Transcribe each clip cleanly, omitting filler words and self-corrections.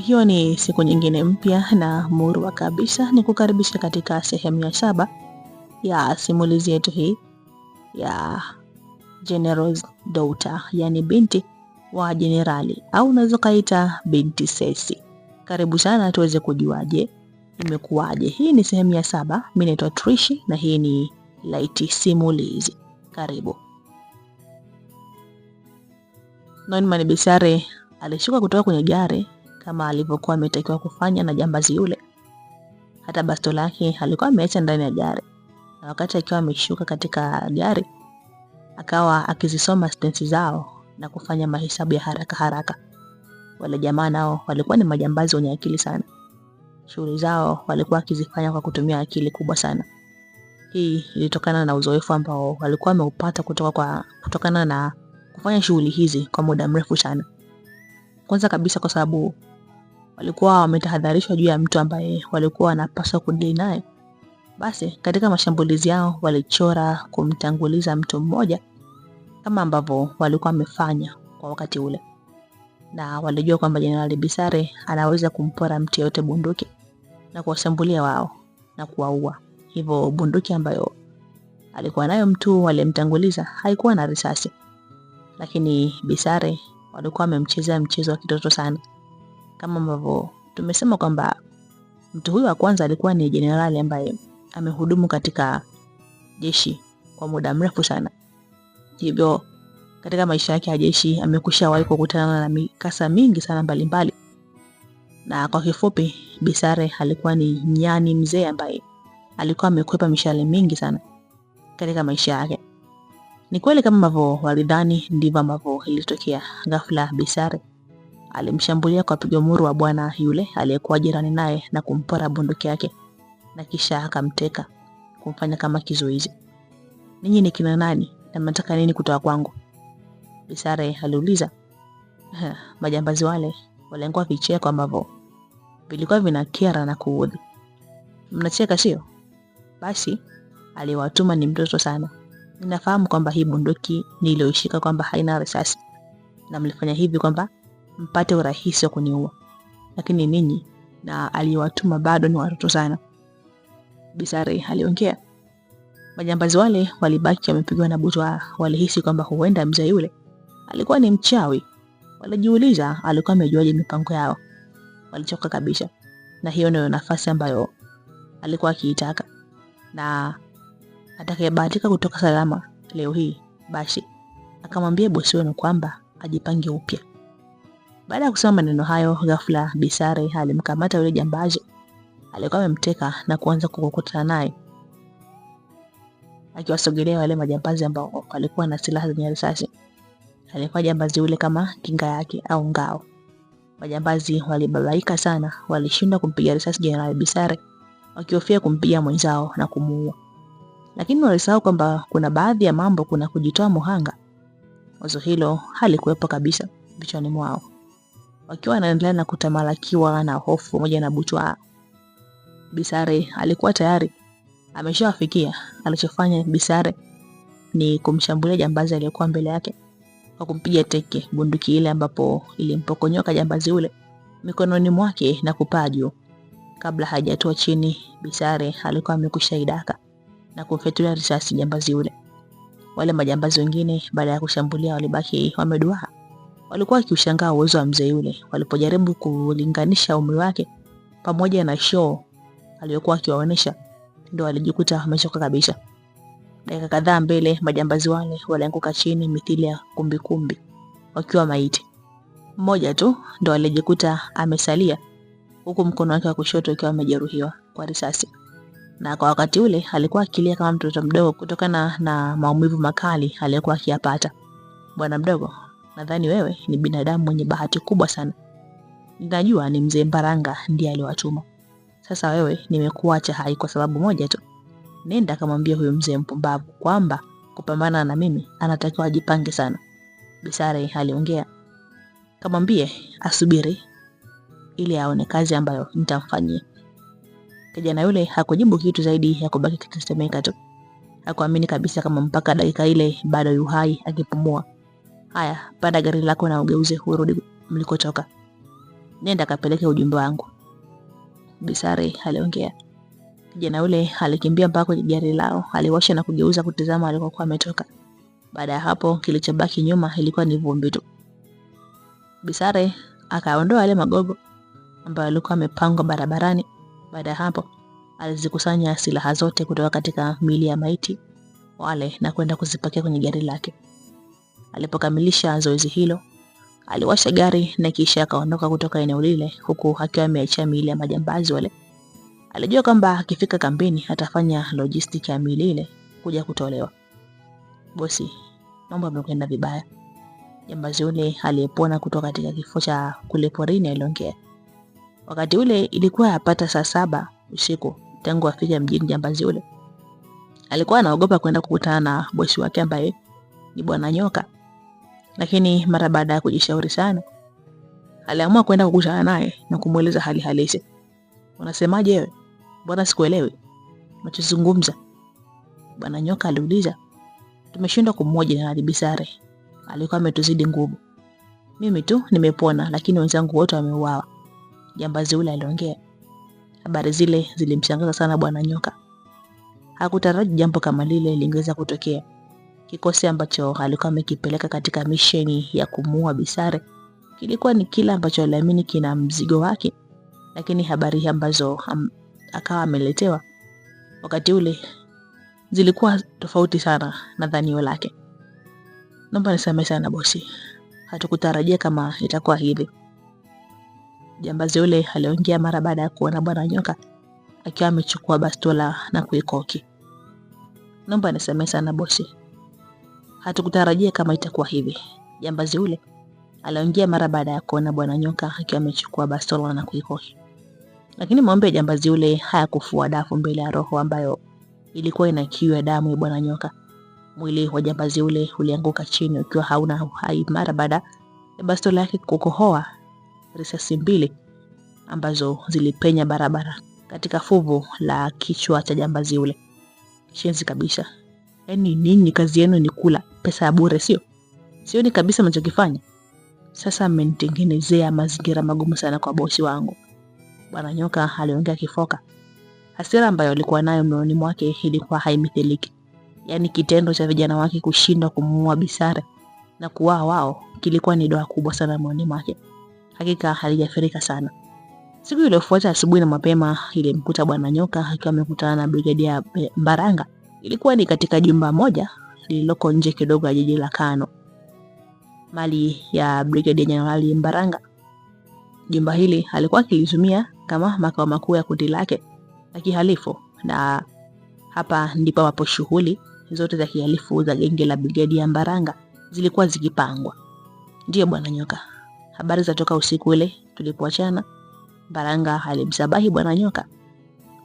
Hiyo ni siku nyingine mpya na murwa kabisa, ni kukaribisha katika sehemu ya 7 ya simulizi yetu hii ya General's Daughter, yani binti wa jenerali, au unaweza kaita binti Sesi. Karibu sana tuweze kujuaje imekuwaje. Hii ni sehemu ya 7. Mimi naitwa Trishi na hii ni Light Simulizi. Karibu. Norman Bisare alishuka kutoka kwenye gari kama alivyokuwa ametakiwa kufanya na jambazi yule. Hata bastola yake alikuwa ameacha ndani ya gari. Na wakati akiwa ameshuka katika gari, akawa akizisoma sentensi zao na kufanya mahesabu ya haraka haraka. Wale jamaa nao walikuwa ni majambazi wenye akili sana. Shughuli zao walikuwa akizifanya kwa kutumia akili kubwa sana. Hii ilitokana na uzoefu ambao walikuwa wameupata kutokana na kufanya shughuli hizi kwa muda mrefu sana. Kwanza kabisa kwa sababu walikuwa wametahadharishwa juu ya mtu ambaye walikuwa wanapaswa kudili naye. Basi katika mashambulizi yao walichora kumtanguliza mtu mmoja kama ambavyo walikuwa wamefanya kwa wakati ule. Na walijua kwamba Jenerali Bisare anaweza kumpora mtu yote bunduki na kuwashambulia wao na kuwaua. Hivyo bunduki ambayo alikuwa nayo mtu aliyemtanguliza haikuwa na risasi. Lakini Bisare walikuwa wamemchezea mchezo wa kitoto sana. Kama ambavyo tumesema kwamba mtu huyu wa kwanza alikuwa ni jenerali ambaye amehudumu katika jeshi kwa muda mrefu sana. Hivyo katika maisha yake ya jeshi amekushawahi kukutana na mikasa mingi sana mbalimbali. Na kwa kifupi, Bisare alikuwa ni nyani mzee ambaye alikuwa amekwepa mishale mingi sana katika maisha yake. Ni kweli kama ambavyo walidhani ndivyo ambavyo ilitokea. Ghafla Bisare alimshambulia kwa pigo muru wa bwana yule aliyekuwa jirani naye na kumpora bunduki yake, na kisha akamteka kumfanya kama kizuizi. Ninyi ni kina nani na mnataka nini kutoka kwangu? Bisare aliuliza. Majambazi wale walikuwa vicheko ambavyo vilikuwa vinakera na kuudhi. Mnacheka sio? Basi aliwatuma ni mtoto sana. Ninafahamu kwamba hii bunduki niliyoishika kwamba haina risasi, na mlifanya hivi kwamba mpate urahisi wa kuniua. Lakini ninyi na aliwatuma bado ni watoto sana. Bisare aliongea. Majambazi wale walibaki wamepigwa na butwa. Walihisi kwamba huenda mzee yule alikuwa ni mchawi. Walijiuliza alikuwa amejuaje mipango yao. Walichoka kabisa. Na hiyo ndio nafasi ambayo alikuwa akiitaka. Na atakayebahatika kutoka salama leo hii, basi akamwambia bosi wenu kwamba ajipange upya. Baada ya kusema maneno hayo, ghafla Bisare alimkamata yule jambazi alikuwa amemteka na kuanza kukokotana naye, akiwasogelea wale majambazi ambao walikuwa na silaha zenye risasi. Alikuwa jambazi yule kama kinga yake au ngao. Majambazi walibabaika sana, walishindwa kumpiga risasi Jenerali Bisare, wakihofia kumpiga mwenzao na kumuua. Lakini walisahau kwamba kuna baadhi ya mambo kuna kujitoa muhanga. Wazo hilo halikuwepo kabisa vichwani mwao. Wakiwa wanaendelea na kutamalakiwa na hofu pamoja na butwa, Bisare alikuwa tayari ameshawafikia. Alichofanya Bisare ni kumshambulia jambazi aliyekuwa mbele yake kwa kumpiga teke bunduki ile ambapo ilimpokonyoka jambazi ule mikononi mwake na kupaa juu. Kabla hajatoa chini, Bisare alikuwa amekushaidaka na kumfyatulia risasi jambazi yule. Wale majambazi wengine baada ya kushambulia walibaki wameduaa. Walikuwa wakiushangaa uwezo wa mzee yule walipojaribu kulinganisha umri wake pamoja na show aliyokuwa akiwaonesha, ndio walijikuta wamechoka kabisa. Dakika kadhaa mbele, majambazi wale walianguka chini mithili ya kumbikumbi wakiwa maiti. Mmoja tu ndio alijikuta amesalia, huku mkono wake wa kushoto ukiwa umejeruhiwa kwa risasi. Na kwa wakati ule alikuwa akilia kama mtoto mdogo kutokana na maumivu makali aliyokuwa akiyapata. Bwana mdogo, nadhani wewe ni binadamu mwenye bahati kubwa sana. Ninajua ni mzee Mbaranga ndiye aliwatuma. Sasa wewe nimekuacha hai kwa sababu moja tu. Nenda kamwambie huyo mzee mpumbavu kwamba kupambana na mimi anatakiwa ajipange sana. Bisare aliongea. Kamwambie asubiri ili aone kazi ambayo nitamfanyia. Kijana yule hakujibu kitu zaidi ya kubaki kitetemeka tu. Hakuamini kabisa kama mpaka dakika ile bado yu hai akipumua. Haya, panda gari lako na ugeuze urudi mlikotoka. nenda kapeleke ujumbe wangu, Bisare aliongea. Kijana yule alikimbia mpaka kwenye gari lao, aliwasha na kugeuza kutizama alikokuwa ametoka. Baada ya hapo kilichobaki nyuma ilikuwa ni vumbi tu. Bisare akaondoa yale magogo ambayo alikuwa amepangwa barabarani. Baada ya hapo alizikusanya silaha zote kutoka katika miili ya maiti wale na kwenda kuzipakia kwenye gari lake. Alipokamilisha zoezi hilo, aliwasha gari na kisha akaondoka kutoka eneo lile huku akiwa ameacha miili ya majambazi wale. Alijua kwamba akifika kambini atafanya logistic ya miili ile kuja kutolewa. Bosi, mambo yamekwenda vibaya. Jambazi yule aliyepona kutoka katika kifo cha kule porini aliongea. Wakati ule ilikuwa yapata saa 7 usiku tangu afike mjini jambazi yule. Alikuwa anaogopa kwenda kukutana na bosi wake ambaye ni Bwana Nyoka. Lakini mara baada ya kujishauri sana, aliamua kwenda kukutana naye na kumueleza hali halisi. Unasemaje wewe? Bwana sikuelewi. Unachozungumza? Bwana Nyoka aliuliza. Tumeshindwa kummoja na Bisare. Alikuwa ametuzidi nguvu. Mimi tu nimepona lakini wenzangu wote wameuawa. Jambazi yule aliongea. Habari zile zilimshangaza sana Bwana Nyoka. Hakutaraji jambo kama lile lingeweza kutokea. Kikosi ambacho alikuwa amekipeleka katika misheni ya kumuua Bisare kilikuwa ni kila ambacho aliamini kina mzigo wake, lakini habari ambazo akawa ameletewa wakati ule zilikuwa tofauti sana na dhanio lake. Naomba nisamehe sana bosi. Hatukutarajia kama itakuwa hivi. Jambazi yule aliongea mara baada ya kuona Bwana Nyoka akiwa amechukua bastola na kuikoki. Naomba nisamehe sana bosi. Hatukutarajia kama itakuwa hivi. Jambazi yule aliongea mara baada ya kuona Bwana Nyoka akiwa amechukua bastola na kuikoki. Lakini maombi ya jambazi yule hayakufua dafu mbele ya roho ambayo ilikuwa ina kiu ya damu ya Bwana Nyoka. Mwili wa jambazi yule ulianguka chini ukiwa hauna uhai mara baada ya bastola yake kukohoa risasi 2 ambazo zilipenya barabara katika fuvu la kichwa cha jambazi yule. Shenzi kabisa. Yaani ninyi kazi yenu ni kula pesa ya bure sio? Sioni kabisa mnachokifanya. Sasa mmenitengenezea mazingira magumu sana kwa bosi wangu. Bwana Nyoka aliongea kifoka. Hasira ambayo alikuwa nayo moyoni mwake ilikuwa haimithiliki. Yaani kitendo cha vijana wake kushindwa kumuua Bisare na kuwao wao kilikuwa ni doa kubwa sana moyoni mwake. Hakika halijafurika sana. Siku iliyofuata asubuhi na mapema ilimkuta Bwana Nyoka akiwa amekutana na Brigadia Mbaranga. Ilikuwa ni katika jumba moja lililoko nje kidogo ya jiji la Kano, mali ya Brigadia Jenerali Mbaranga. Jumba hili alikuwa akilitumia kama makao makuu ya kundi lake la kihalifu, na hapa ndipo hapo shughuli zote za kihalifu za genge la Brigadia Mbaranga zilikuwa zikipangwa. Ndiyo Bwana Nyoka. Habari za toka usiku ule tulipoachana. Mbaranga alimsabahi Bwana Nyoka.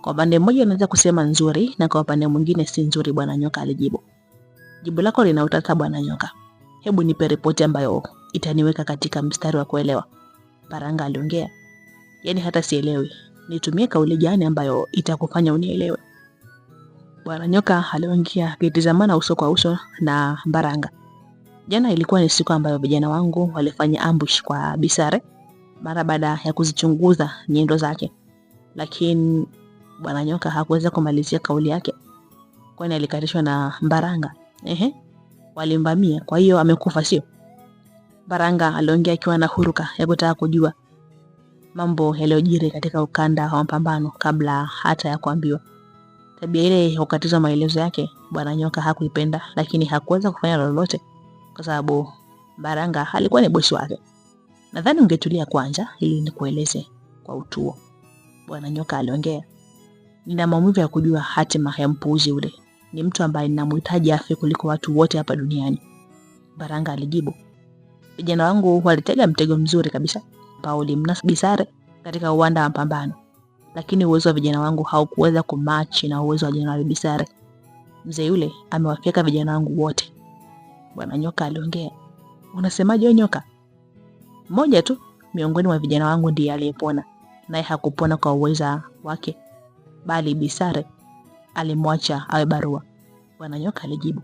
Kwa upande mmoja anaweza kusema nzuri na kwa upande mwingine si nzuri, Bwana Nyoka alijibu. Jibu lako lina utata Bwana Nyoka. Hebu nipe ripoti ambayo itaniweka katika mstari wa kuelewa. Mbaranga aliongea. Yaani hata sielewi. Nitumie kauli gani ambayo itakufanya unielewe? Bwana Nyoka aliongea akitazamana uso kwa uso na Mbaranga. Jana ilikuwa ni siku ambayo vijana wangu walifanya ambush kwa Bisare mara baada ya kuzichunguza nyendo zake. Lakini Bwana Nyoka hakuweza kumalizia kauli yake, kwani alikatishwa na Mbaranga. Walimvamia, kwa hiyo amekufa sio? Mbaranga aliongea akiwa na huruka ya kutaka kujua mambo yaliyojiri katika ukanda wa mapambano kabla hata ya kuambiwa. Tabia ile ya kukatiza maelezo yake Bwana Nyoka hakuipenda, lakini hakuweza kufanya lolote kwa sababu Mbaranga alikuwa ni bosi wake. Nadhani ungetulia kwanza ili nikueleze kwa utuo, Bwana Nyoka aliongea. Nina maumivu ya kujua hatima ya mpuuzi ule. Ni mtu ambaye ninamhitaji afe kuliko watu wote hapa duniani, Mbaranga alijibu. Vijana wangu walitega mtego mzuri kabisa ambao ulimnasa Bisare katika uwanda wa mapambano, lakini uwezo wa vijana wangu haukuweza kumachi na uwezo wa Jenerali Bisare. Mzee yule amewafyeka vijana wangu wote, Bwana Nyoka aliongea. Unasemaje Nyoka? Mmoja tu miongoni mwa vijana wangu ndiye aliyepona, naye hakupona kwa uwezo wake, bali Bisare alimwacha awe barua, Bwana Nyoka alijibu.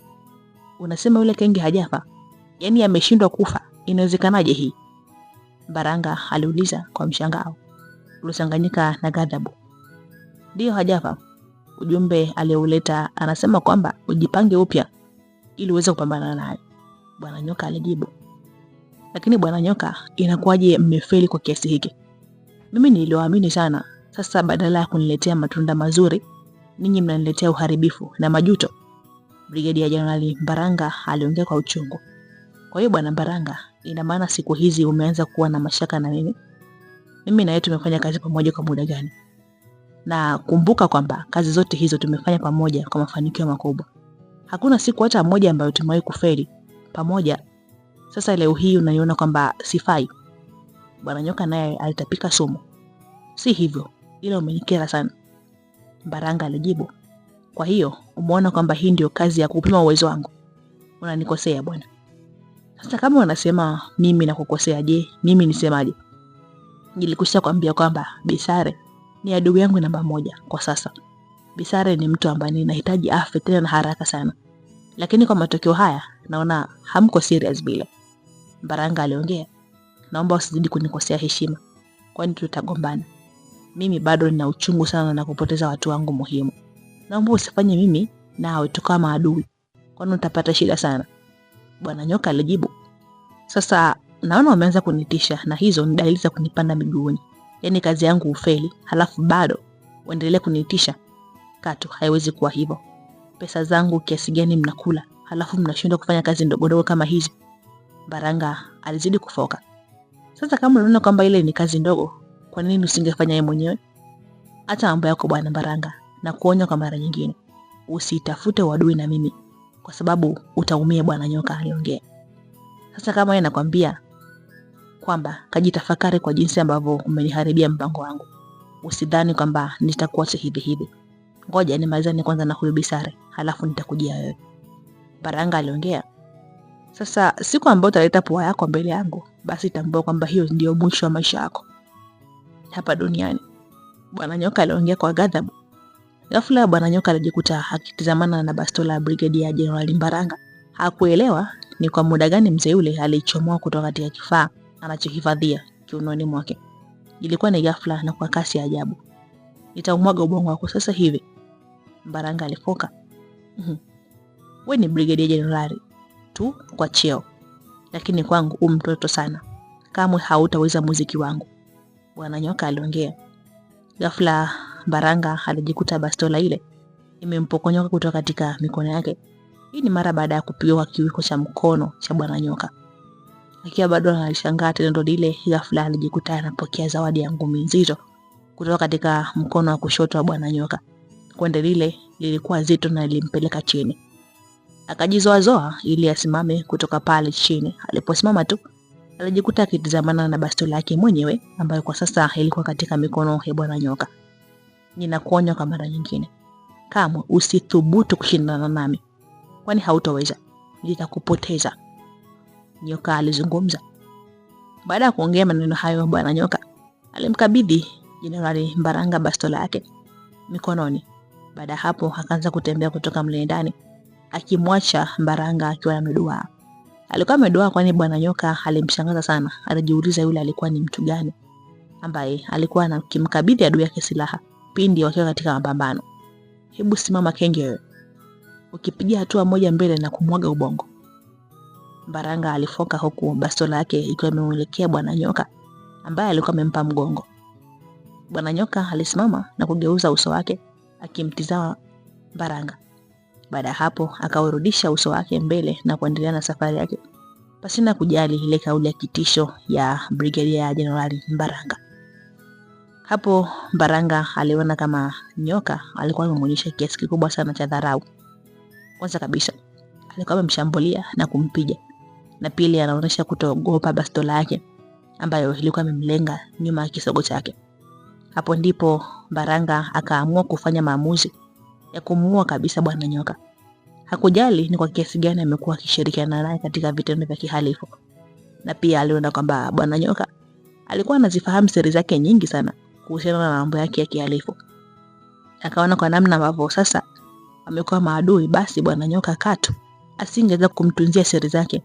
Unasema yule kenge hajafa? Yaani ameshindwa kufa? Inawezekanaje hii? Mbaranga aliuliza kwa mshangao uliochanganyika na ghadhabu. Ndio, hajafa. Ujumbe aliyouleta anasema kwamba ujipange upya ili uweze kupambana naye, Bwana Nyoka alijibu. Lakini Bwana Nyoka, inakuwaje mmefeli kwa kiasi hiki? Mimi niliwaamini sana. Sasa badala ya kuniletea matunda mazuri, ninyi mnaniletea uharibifu na majuto. Brigedia Jenerali Mbaranga aliongea kwa uchungu. Kwa hiyo Bwana Mbaranga, ina maana siku hizi umeanza kuwa na mashaka na mimi? Mimi na yeye tumefanya kazi pamoja kwa muda gani? Na kumbuka kwamba kazi zote hizo tumefanya pamoja kwa mafanikio makubwa. Hakuna siku hata moja ambayo tumewahi kufeli pamoja. Sasa leo hii unaiona kwamba sifai? Bwana Nyoka naye alitapika sumu. Si hivyo, ila umenikera sana, Mbaranga alijibu. Kwa hiyo umeona kwamba hii ndio kazi ya kupima uwezo wangu? Unanikosea bwana. Sasa kama unasema mimi nakukosea, je, mimi nisemaje? Nilikusha kwambia kwamba Bisare ni adui yangu namba 1 kwa sasa. Bisare ni mtu ambaye ninahitaji afe tena na haraka sana. Lakini kwa matokeo haya naona hamko serious bila. Mbaranga aliongea. Naomba usizidi kunikosea heshima, kwani tutagombana. Mimi bado nina uchungu sana na kupoteza watu wangu muhimu. Naomba usifanye mimi nawe tukawa maadui, kwani utapata shida sana, Bwana Nyoka alijibu. Sasa naona umeanza kunitisha na hizo ni dalili za kunipanda miguuni. Yaani kazi yangu ufeli, halafu bado uendelee kunitisha. Katu, haiwezi kuwa hivyo. Pesa zangu kiasi gani mnakula, halafu mnashindwa kufanya kazi ndogo ndogo kama hizi? Mbaranga alizidi kufoka. Sasa kama unaona kwamba ile ni kazi ndogo, kwa nini usingefanya yeye mwenyewe? Hata mambo yako Bwana Mbaranga, na kuonya kwa mara nyingine, usitafute uadui na mimi kwa sababu utaumia, Bwana Nyoka aliongea. Sasa kama yeye nakwambia kwamba kajitafakari kwa jinsi ambavyo umeniharibia mpango wangu. Usidhani kwamba nitakuacha hivi hivi. Ngoja nimalizane kwanza na huyo Bisare, halafu nitakujia wewe, Mbaranga aliongea. Sasa siku ambayo utaleta pua yako mbele yangu, basi tambua kwamba hiyo ndio mwisho wa maisha yako hapa duniani, Bwana Nyoka aliongea kwa ghadhabu. Ghafla Bwana Nyoka alijikuta akitazamana na bastola ya Brigedia Jenerali Mbaranga. Hakuelewa ni kwa muda gani mzee yule alichomoa kutoka katika kifaa anachohifadhia kiunoni mwake. Ilikuwa ni ghafla na kwa kasi ya ajabu. Nitaumwaga ubongo wako sasa hivi, Mbaranga alifoka. Wewe ni Brigedia Jenerali tu kwa cheo, lakini kwangu mtoto sana. Kamwe hautaweza muziki wangu, Bwana Nyoka aliongea. Ghafla Mbaranga alijikuta bastola ile imempokonyoka kutoka katika mikono yake. Hii ni mara baada ya kupigwa kiwiko cha mkono cha Bwana Nyoka. Akiwa bado analishangaa tendo lile, ghafla alijikuta anapokea zawadi ya ngumi nzito kutoka katika mkono wa kushoto wa Bwana Nyoka. Konde lile lilikuwa zito na lilimpeleka chini. Akajizoazoa ili asimame kutoka pale chini. Aliposimama tu alijikuta akitazamana na bastola yake mwenyewe ambayo kwa sasa ilikuwa katika mikono ya Bwana Nyoka. Ninakuonya kwa mara nyingine, kamwe usithubutu kushindana nami, kwani hautaweza. Nitakupoteza, Nyoka alizungumza. Baada ya kuongea maneno hayo, Bwana Nyoka alimkabidhi Jenerali Mbaranga bastola yake mikononi. Baada hapo akaanza kutembea kutoka mle ndani, akimwacha Mbaranga akiwa ameduaa. Alikuwa ameduaa kwani Bwana Nyoka alimshangaza sana. Alijiuliza yule alikuwa ni mtu gani ambaye alikuwa anakimkabidhi adui yake silaha pindi wakiwa katika mapambano. Hebu simama kenge wewe, ukipiga hatua moja mbele na kumwaga ubongo, Mbaranga alifoka, huku bastola yake ikiwa imeelekea Bwana Nyoka ambaye alikuwa amempa mgongo. Bwana Nyoka alisimama na kugeuza uso wake akimtizama Mbaranga. Baada hapo akaurudisha uso wake mbele na kuendelea na safari yake pasina kujali ile kauli ya kitisho ya Brigedia Jenerali Mbaranga. Hapo Mbaranga aliona kama Nyoka alikuwa amemwonyesha kiasi kikubwa sana cha dharau. Kwanza kabisa alikuwa amemshambulia na kumpiga, na pili anaonyesha kutogopa bastola yake ambayo ilikuwa imemlenga nyuma ya kisogo chake. Hapo ndipo Mbaranga akaamua kufanya maamuzi ya kumuua kabisa Bwana Nyoka. Hakujali ni kwa kiasi gani amekuwa akishirikiana naye katika vitendo vya kihalifu, na pia aliona kwamba Bwana Nyoka alikuwa anazifahamu siri zake nyingi sana kuhusiana na mambo yake ya kihalifu. Akaona kwa namna ambavyo sasa amekuwa maadui, basi Bwana Nyoka katu asingeweza kumtunzia siri zake.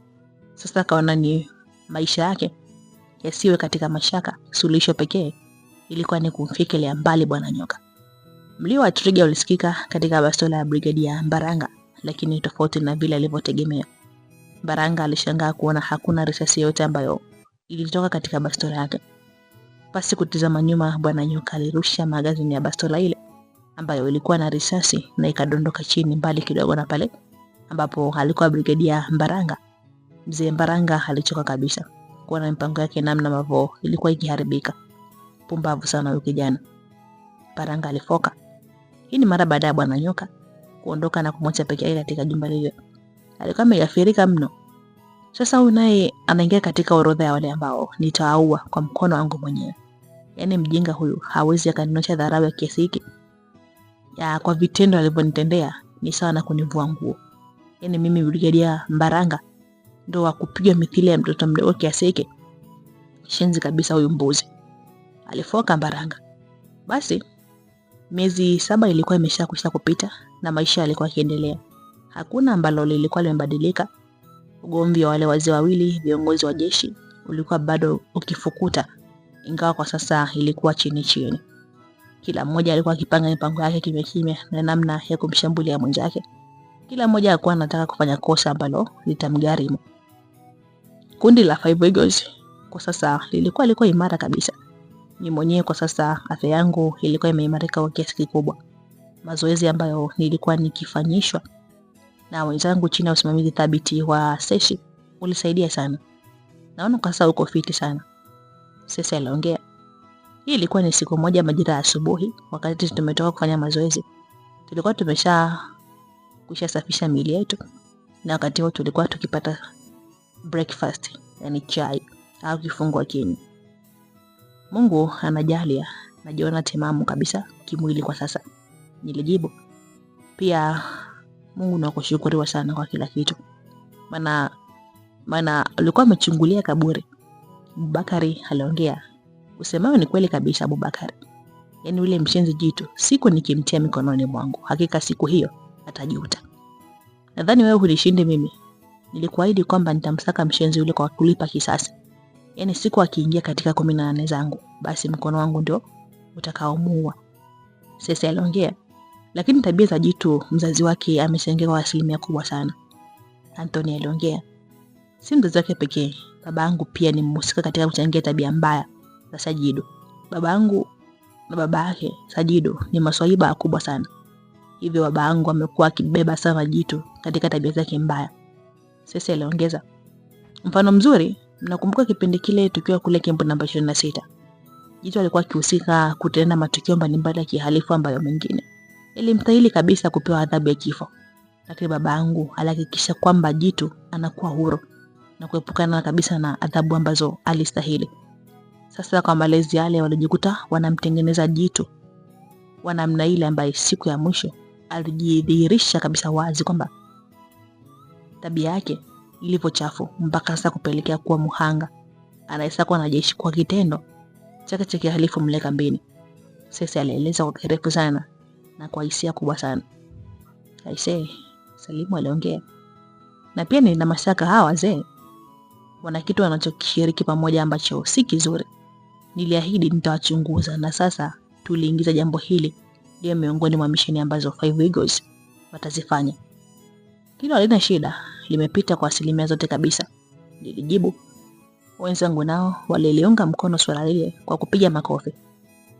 Sasa akaona ni maisha yake yasiwe katika mashaka, suluhisho pekee ilikuwa ni kumfikilia mbali Bwana Nyoka. Mlio wa trigger ulisikika katika bastola ya Brigadia Mbaranga, lakini tofauti na vile alivyotegemea. Mbaranga alishangaa kuona hakuna risasi yoyote ambayo ilitoka katika bastola yake. Pasi kutizama nyuma, Bwana Nyoka alirusha magazini ya bastola ile ambayo ilikuwa na risasi na ikadondoka chini mbali kidogo na pale ambapo alikuwa Brigadia Mbaranga. Mzee Mbaranga alichoka kabisa kuona mpango yake namna ambavyo ilikuwa ikiharibika. Pumbavu sana huyo kijana, Mbaranga alifoka. Hii ni mara baada ya Bwana Nyoka kuondoka na kumwacha peke yake katika jumba lile. Alikuwa ameathirika mno. Sasa huyu naye anaingia katika orodha ya wale ambao nitawaua kwa mkono wangu mwenyewe. Yaani mjinga huyu hawezi akanionyesha dharau ya kiasi hiki. Ya kwa vitendo alivyonitendea ni sawa na kunivua nguo. Yaani mimi Brigadia Mbaranga ndo wa kupiga mithili ya mtoto mdogo kiasi hiki. Shenzi kabisa huyu mbuzi, alifoka Mbaranga. Basi miezi 7 ilikuwa imeshakwisha kupita na maisha yalikuwa yakiendelea. Hakuna ambalo lilikuwa limebadilika. Ugomvi wa wale wazee wawili viongozi wa jeshi ulikuwa bado ukifukuta, ingawa kwa sasa ilikuwa chini chini. Kila mmoja alikuwa akipanga mipango yake kimya kimya na namna ya kumshambulia mwenzake. Kila mmoja alikuwa anataka kufanya kosa ambalo litamgharimu. Kundi la Five Eagles kwa sasa lilikuwa imara kabisa. Mimi mwenyewe kwa sasa afya yangu ilikuwa imeimarika kwa kiasi kikubwa. Mazoezi ambayo nilikuwa nikifanyishwa na wenzangu chini ya usimamizi thabiti wa Seshi ulisaidia sana. Naona kwa sasa uko fiti sana, Sesi aliongea. Hii ilikuwa ni siku moja majira ya asubuhi, wakati tumetoka kufanya mazoezi. Tulikuwa kushasafisha miili yetu na wakati huo tulikuwa tukipata breakfast, yani chai au kifungua kinywa. Mungu anajalia, najiona timamu kabisa kimwili kwa sasa, nilijibu. Pia Mungu nakushukuriwa sana kwa kila kitu. Maana alikuwa amechungulia kaburi. Bakari aliongea. Usemayo ni kweli kabisa Abubakari. Yaani ule mshenzi jitu siku nikimtia mikononi mwangu, hakika siku hiyo atajuta. Nadhani wewe hunishinde mimi. Nilikuahidi kwamba nitamsaka mshenzi yule kwa kulipa kisasi. Yaani siku akiingia katika 18 zangu, basi mkono wangu ndio utakaomuua. Sasa aliongea. Lakini tabia za jitu mzazi wake ameshangia kwa asilimia kubwa sana. Anthony aliongea. Si mzazi wake pekee, babangu pia ni mhusika katika kuchangia tabia mbaya za Sajido. Babangu na baba yake Sajido ni maswaiba kubwa sana. Hivyo babangu amekuwa akibeba sana jitu katika tabia zake mbaya. Sasa aliongeza. Mfano mzuri, mnakumbuka kipindi kile tukiwa kule kempu namba 26. Jitu alikuwa akihusika kutenda matukio mbalimbali ya kihalifu ambayo mengine ilimstahili kabisa kupewa adhabu ya kifo. Lakini babangu alihakikisha kwamba jitu anakuwa huru na kuepukana kabisa na adhabu ambazo alistahili. Sasa kwa malezi yale walijikuta wanamtengeneza jitu wanamna ile ambaye siku ya mwisho alijidhihirisha kabisa wazi kwamba tabia yake ilivyo chafu mpaka sasa kupelekea kuwa muhanga anayesakwa na jeshi kwa kitendo chake cha kihalifu mle kambini. Sasa alieleza kwa kirefu sana na kwa hisia kubwa sana. Aisee, Salimu aliongea. Na pia nina mashaka hawa wazee wana kitu wanachokishiriki pamoja ambacho si kizuri. Niliahidi nitawachunguza na sasa tuliingiza jambo hili ndio miongoni mwa misheni ambazo Five Eagles watazifanya. Hilo halina shida, limepita kwa asilimia zote kabisa, nilijibu. Wenzangu nao waliliunga mkono swala lile kwa kupiga makofi.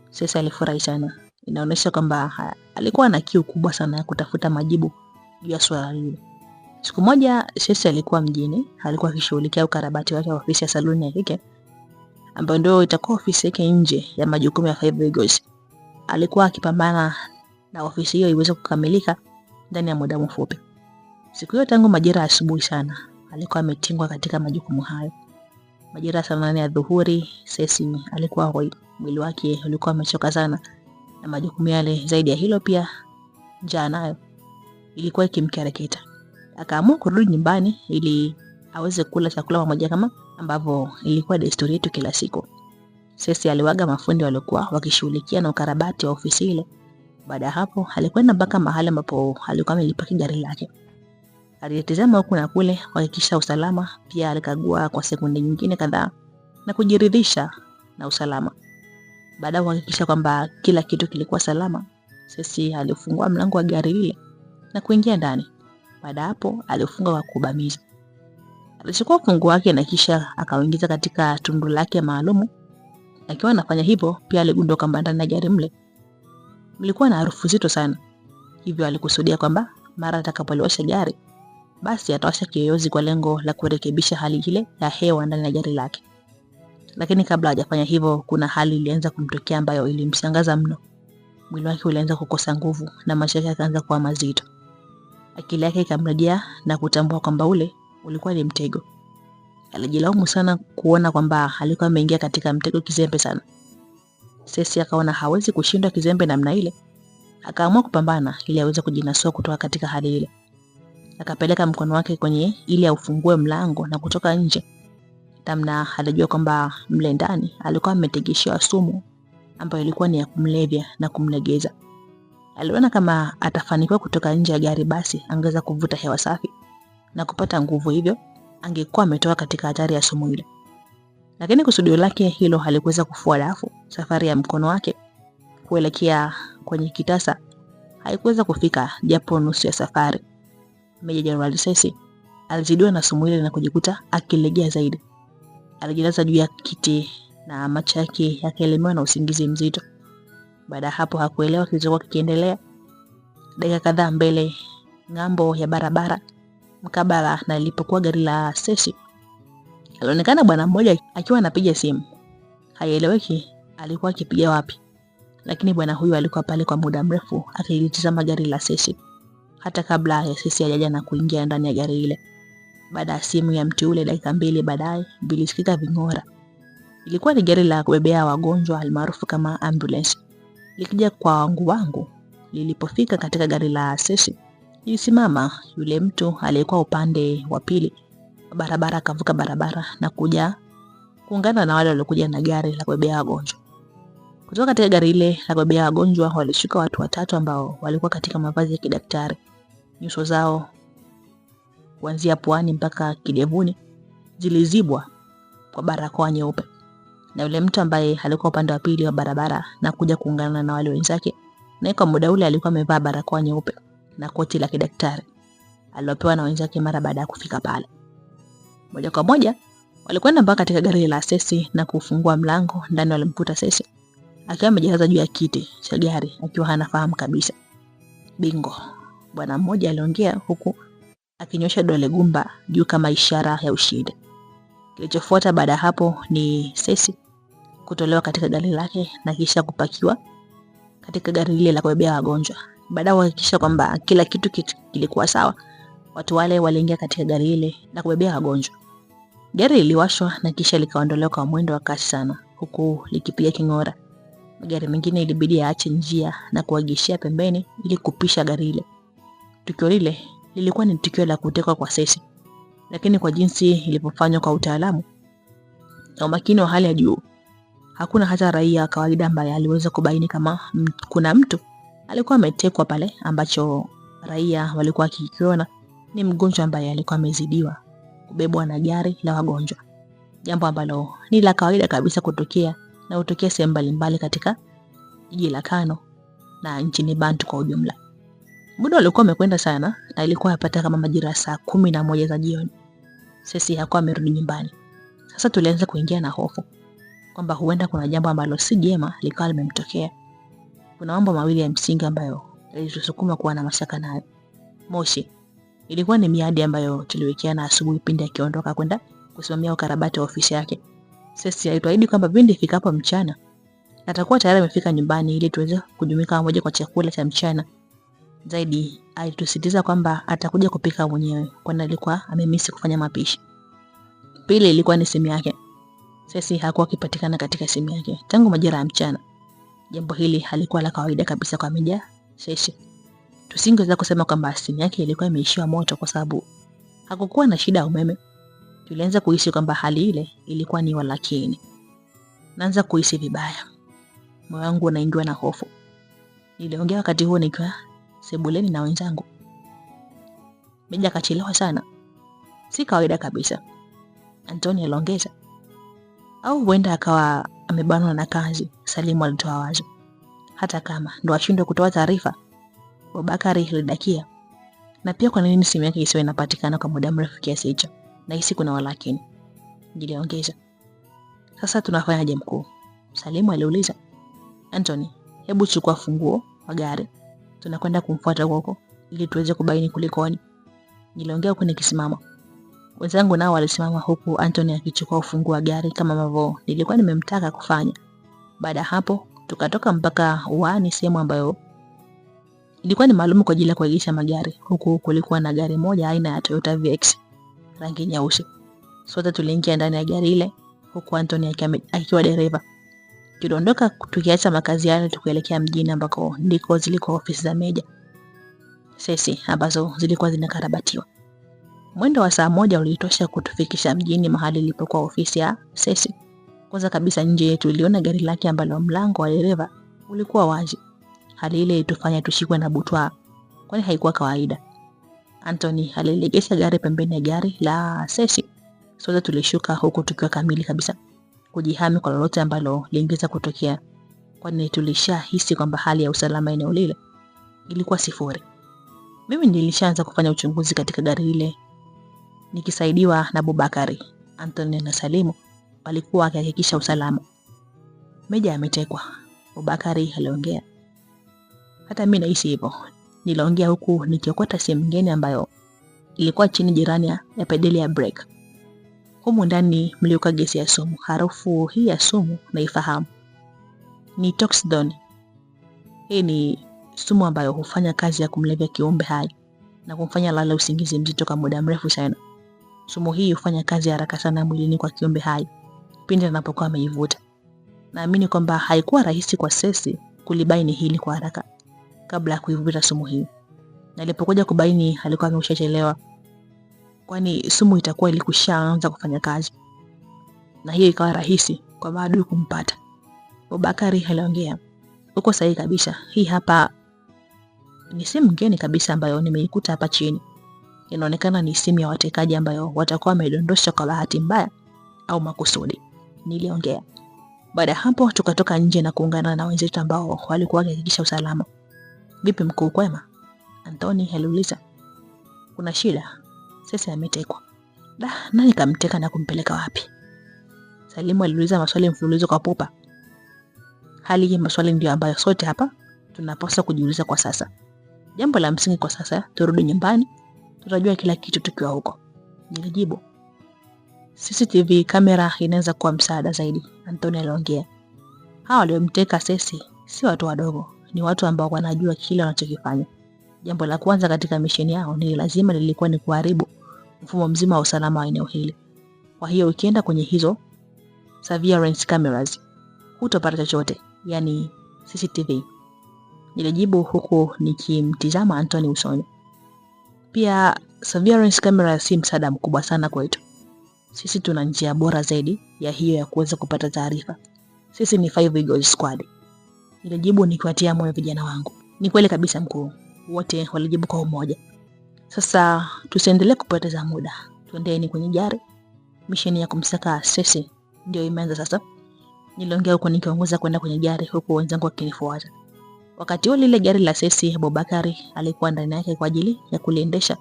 Sasa alifurahi sana. Inaonyesha kwamba alikuwa na kiu kubwa sana ya kutafuta majibu juu ya swala lile. Siku moja Sesi alikuwa mjini, alikuwa akishughulikia ukarabati wake wa ofisi ya saluni ya kike ambayo ndio itakuwa ofisi yake nje ya majukumu ya Five Eagles. Alikuwa akipambana na ofisi hiyo iweze kukamilika ndani ya muda mfupi. Siku hiyo tangu majira asubuhi sana alikuwa ametingwa katika majukumu hayo. Majira saa 8 ya dhuhuri, Sesi alikuwa hoi, mwili wake ulikuwa umechoka sana na majukumu yale. Zaidi ya hilo pia njaa nayo ilikuwa ikimkereketa. Akaamua kurudi nyumbani ili aweze kula chakula pamoja kama ambavyo ilikuwa desturi yetu kila siku. Sesi aliwaga mafundi waliokuwa wakishughulikia na ukarabati wa ofisi ile. Baada ya hapo alikwenda mpaka mahali ambapo alikuwa amelipaki gari lake. Alitazama huku na kule kuhakikisha usalama, pia alikagua kwa sekunde nyingine kadhaa na kujiridhisha na usalama. Baada ya kuhakikisha kwamba kila kitu kilikuwa salama, Cecy alifungua mlango wa gari lile na kuingia ndani. Baada hapo alifunga kwa kubamiza. Alichukua funguo wake na kisha akauingiza katika tundu lake maalumu. Akiwa anafanya hivyo, pia aligundua kwamba ndani ya gari mle mlikuwa na harufu nzito sana. Hivyo alikusudia kwamba mara atakapoliwasha gari, basi atawasha kiyoyozi kwa lengo la kurekebisha hali ile ya hewa ndani ya gari lake. Lakini kabla hajafanya hivyo, kuna hali ilianza kumtokea ambayo ilimshangaza mno. Mwili wake ulianza kukosa nguvu na macho yake yakaanza kuwa mazito. Akili yake ikamrejea na kutambua kwamba ule ulikuwa ni mtego. Alijilaumu sana kuona kwamba alikuwa ameingia katika mtego kizembe sana. Cecy akaona hawezi kushindwa kizembe namna ile. Akaamua kupambana ili aweze kujinasua kutoka katika hali ile. Akapeleka mkono wake kwenye ili aufungue mlango na kutoka nje. Tamna alijua kwamba mle ndani alikuwa ametegeshewa sumu ambayo ilikuwa ni ya kumlevya na kumlegeza. Aliona kama atafanikiwa kutoka nje ya gari, basi angeweza kuvuta hewa safi na kupata nguvu, hivyo angekuwa ametoka katika hatari ya sumu ile. Lakini kusudio lake hilo halikuweza kufua dafu. Safari ya mkono wake kuelekea kwenye kitasa haikuweza kufika japo nusu ya safari. Meja Jenerali Cecy alizidiwa na sumu ile na kujikuta akilegea zaidi. Alijilaza juu ya kiti na macho yake yakaelemewa na usingizi mzito. Baada hapo hakuelewa kilichokuwa kikiendelea. Dakika kadhaa mbele, ng'ambo ya barabara mkabala na ilipokuwa gari la Cecy, alionekana bwana mmoja akiwa anapiga simu. Haieleweki alikuwa akipiga wapi, lakini bwana huyu alikuwa pale kwa muda mrefu akilitazama gari la Cecy hata kabla ya Cecy hajaja na kuingia ndani ya gari ile. Baada ya simu ya mtu ule, dakika mbili baadaye vilisikika ving'ora. Ilikuwa ni gari la kubebea wagonjwa almaarufu kama ambulance. Likija kwa wangu. Lilipofika katika gari la Cecy, ilisimama. Yule mtu aliyekuwa upande wa pili barabara akavuka barabara na kuja kuungana na wale waliokuja na gari la kubebea wagonjwa. Kutoka katika gari ile la kubebea wagonjwa walishuka watu watatu ambao walikuwa katika mavazi ya kidaktari. Nyuso zao kuanzia puani mpaka kidevuni zilizibwa kwa barakoa nyeupe. Na yule mtu ambaye alikuwa upande wa pili wa barabara na kuja kuungana na wale wenzake, na kwa muda ule alikuwa amevaa barakoa nyeupe na koti la kidaktari alilopewa na wenzake mara baada ya kufika pale. Moja kwa moja walikwenda mpaka katika gari la Cecy na kufungua mlango. Ndani walimkuta Cecy akiwa amejilaza juu ya kiti cha gari akiwa hanafahamu kabisa. Bingo, bwana mmoja aliongea huku akinyosha dole gumba juu kama ishara ya ushindi. Kilichofuata baada hapo ni Cecy kutolewa katika gari lake na kisha kupakiwa katika gari lile la kubebea wagonjwa. Baada ya kuhakikisha kwamba kila kitu kilikuwa sawa, watu wale waliingia katika gari lile la kubebea wagonjwa. Gari liliwashwa na kisha likaondolewa kwa mwendo wa kasi sana huku likipiga king'ora. Magari mengine ilibidi yaache njia na kuagishia pembeni ili kupisha gari lile. Tukio lile lilikuwa ni tukio la kutekwa kwa Cecy, lakini kwa jinsi ilipofanywa kwa utaalamu na umakini wa hali ya juu, hakuna hata raia kawaida ambaye aliweza kubaini kama kuna mtu alikuwa ametekwa pale, ambacho raia walikuwa wakikiona ni mgonjwa ambaye alikuwa amezidiwa kubebwa na gari la wagonjwa. Jambo ambalo ni la kawaida kabisa kutokea na hutokea sehemu mbalimbali katika jiji la Kano na nchini Bantu kwa ujumla. Muda ulikuwa umekwenda sana na ilikuwa yapata kama majira saa 11 za jioni. Cecy hakuwa amerudi nyumbani. Sasa tulianza kuingia na hofu kwamba huenda kuna jambo ambalo si jema likawa limemtokea. Kuna mambo mawili ya msingi ambayo yalitusukuma kuwa na mashaka nayo. Moshi, ilikuwa ni miadi ambayo tuliwekeana asubuhi pindi akiondoka kwenda kusimamia ukarabati wa ofisi yake. Cecy alituahidi kwamba pindi ifikapo mchana atakuwa tayari amefika nyumbani ili tuweze kujumuika pamoja kwa chakula cha mchana. Zaidi alitusitiza kwamba atakuja kupika mwenyewe kwani alikuwa amemisi kufanya mapishi. Pili ilikuwa ni simu yake. Cecy hakuwa akipatikana katika simu yake tangu majira ya mchana. Jambo hili halikuwa la kawaida kabisa kwa Meja Cecy. Tusingeweza kusema kwamba simu yake ilikuwa imeishiwa moto kwa sababu hakukuwa na shida ya umeme. Tulianza kuhisi kwamba hali ile ilikuwa ni walakini. Naanza kuhisi vibaya. Moyo wangu unaingiwa na hofu. Niliongea wakati huo nikiwa sebuleni na wenzangu. Meja kachelewa sana. Si kawaida kabisa. Antonio aliongeza. Au huenda akawa amebanwa na kazi, Salimu alitoa wazo. Hata kama ndo ashindwe kutoa taarifa, Abubakari alidakia. Na pia kwa nini simu yake isiwe inapatikana kwa muda mrefu kiasi hicho? Na hisi kuna walakini. Niliongeza. Sasa tunafanyaje mkuu? Salimu aliuliza. Anthony, hebu chukua funguo wa gari. Tunakwenda kumfuata huko ili tuweze kubaini kulikoni. Niliongea huko nikisimama. Wenzangu nao walisimama huku Anthony akichukua ufunguo wa gari kama ambavyo nilikuwa nimemtaka kufanya. Baada hapo tukatoka mpaka uani, sehemu ambayo ilikuwa ni maalum kwa ajili ya kuegesha magari. Huku kulikuwa na gari moja aina ya Toyota VX rangi nyeusi. Sote tuliingia ndani ya gari ile huku Anthony akiwa dereva. Tuliondoka tukiacha makazi yale tukielekea mjini ambako ndiko zilikuwa ofisi za Meja Sesi ambazo zilikuwa zinakarabatiwa. Mwendo wa saa moja ulitosha kutufikisha mjini mahali ilipokuwa ofisi ya Sesi. Kwanza kabisa nje yetu tuliona gari lake ambalo mlango wa dereva ulikuwa wazi. Hali ile ilitufanya tushikwe na butwaa, kwani haikuwa kawaida. Anthony alilegesha gari pembeni ya gari la Sesi. Sote tulishuka huku tukiwa kamili kabisa kujihami kwa lolote ambalo lingeweza kutokea, kwani tulishahisi kwamba hali ya usalama eneo lile ilikuwa sifuri. Mimi nilishaanza kufanya uchunguzi katika gari ile nikisaidiwa na Abubakari. Anthony na Salimu walikuwa wakihakikisha usalama. Meja ametekwa, Abubakari aliongea. Hata mimi nahisi hivyo. Niliongea huku nikiokota simu nyingine ambayo ilikuwa chini jirani ya pedali ya brake. Humu ndani mliuka gesi ya sumu. Harufu hii ya sumu naifahamu. Ni Toxidone. Hii ni sumu ambayo hufanya kazi ya kumlevya kiumbe hai na kumfanya lala usingizi mzito kwa muda mrefu sana. Sumu hii hufanya kazi haraka sana mwilini kwa kiumbe hai pindi anapokuwa ameivuta. Naamini kwamba haikuwa rahisi kwa Sesi kulibaini hili kwa haraka kabla ya kuivuta sumu hii. Na alipokuja kubaini alikuwa ameshachelewa, kwani sumu itakuwa ilikushaanza kufanya kazi. Na hiyo ikawa rahisi kwa maadui kumpata. Abubakari aliongea. Uko sahihi kabisa. Hii hapa ni simu ngeni kabisa ambayo nimeikuta hapa chini. Inaonekana ni simu ya watekaji ambayo watakuwa wamedondosha kwa bahati mbaya au makusudi. Niliongea. Baada hapo tukatoka nje na kuungana na wenzetu ambao walikuwa wakihakikisha usalama. Vipi mkuu, kwema? Anthony aliuliza. Kuna shida? Sasa ametekwa. Nani kamteka na kumpeleka wapi? Salimu aliuliza maswali mfululizo kwa pupa. Hali hii maswali ndio ambayo sote hapa tunapaswa kujiuliza kwa sasa. Jambo la msingi kwa sasa, turudi nyumbani, tutajua kila kitu tukiwa huko. Nilijibu. CCTV kamera inaweza kuwa msaada zaidi, Anthony aliongea. Hawa waliomteka Sesi si watu wadogo, ni watu ambao wanajua kile wanachokifanya. Jambo la kwanza katika misheni yao ni lazima lilikuwa ni kuharibu mfumo mzima wa usalama wa eneo hili. Kwa hiyo ukienda kwenye hizo surveillance cameras hutopata chochote, yani CCTV. Nilijibu huku nikimtizama Anthony usoni. Pia surveillance camera si msaada mkubwa sana kwetu. Sisi tuna njia bora zaidi ya hiyo ya kuweza kupata taarifa. Sisi ni 5 Eagles Squad. Nilijibu nikiwatia moyo vijana wangu. Ni kweli kabisa mkuu. Wote walijibu kwa umoja. Sasa tusiendelee kupoteza muda. Tuendeni kwenye gari. Misheni ya kumsaka Sesi ndio imeanza sasa. Niliongea huko nikiongoza kwenda kwenye gari huku wenzangu wakinifuata. Wakati ule ile gari la Sesi, Abubakari alikuwa ndani yake kwa ajili ya kuliendesha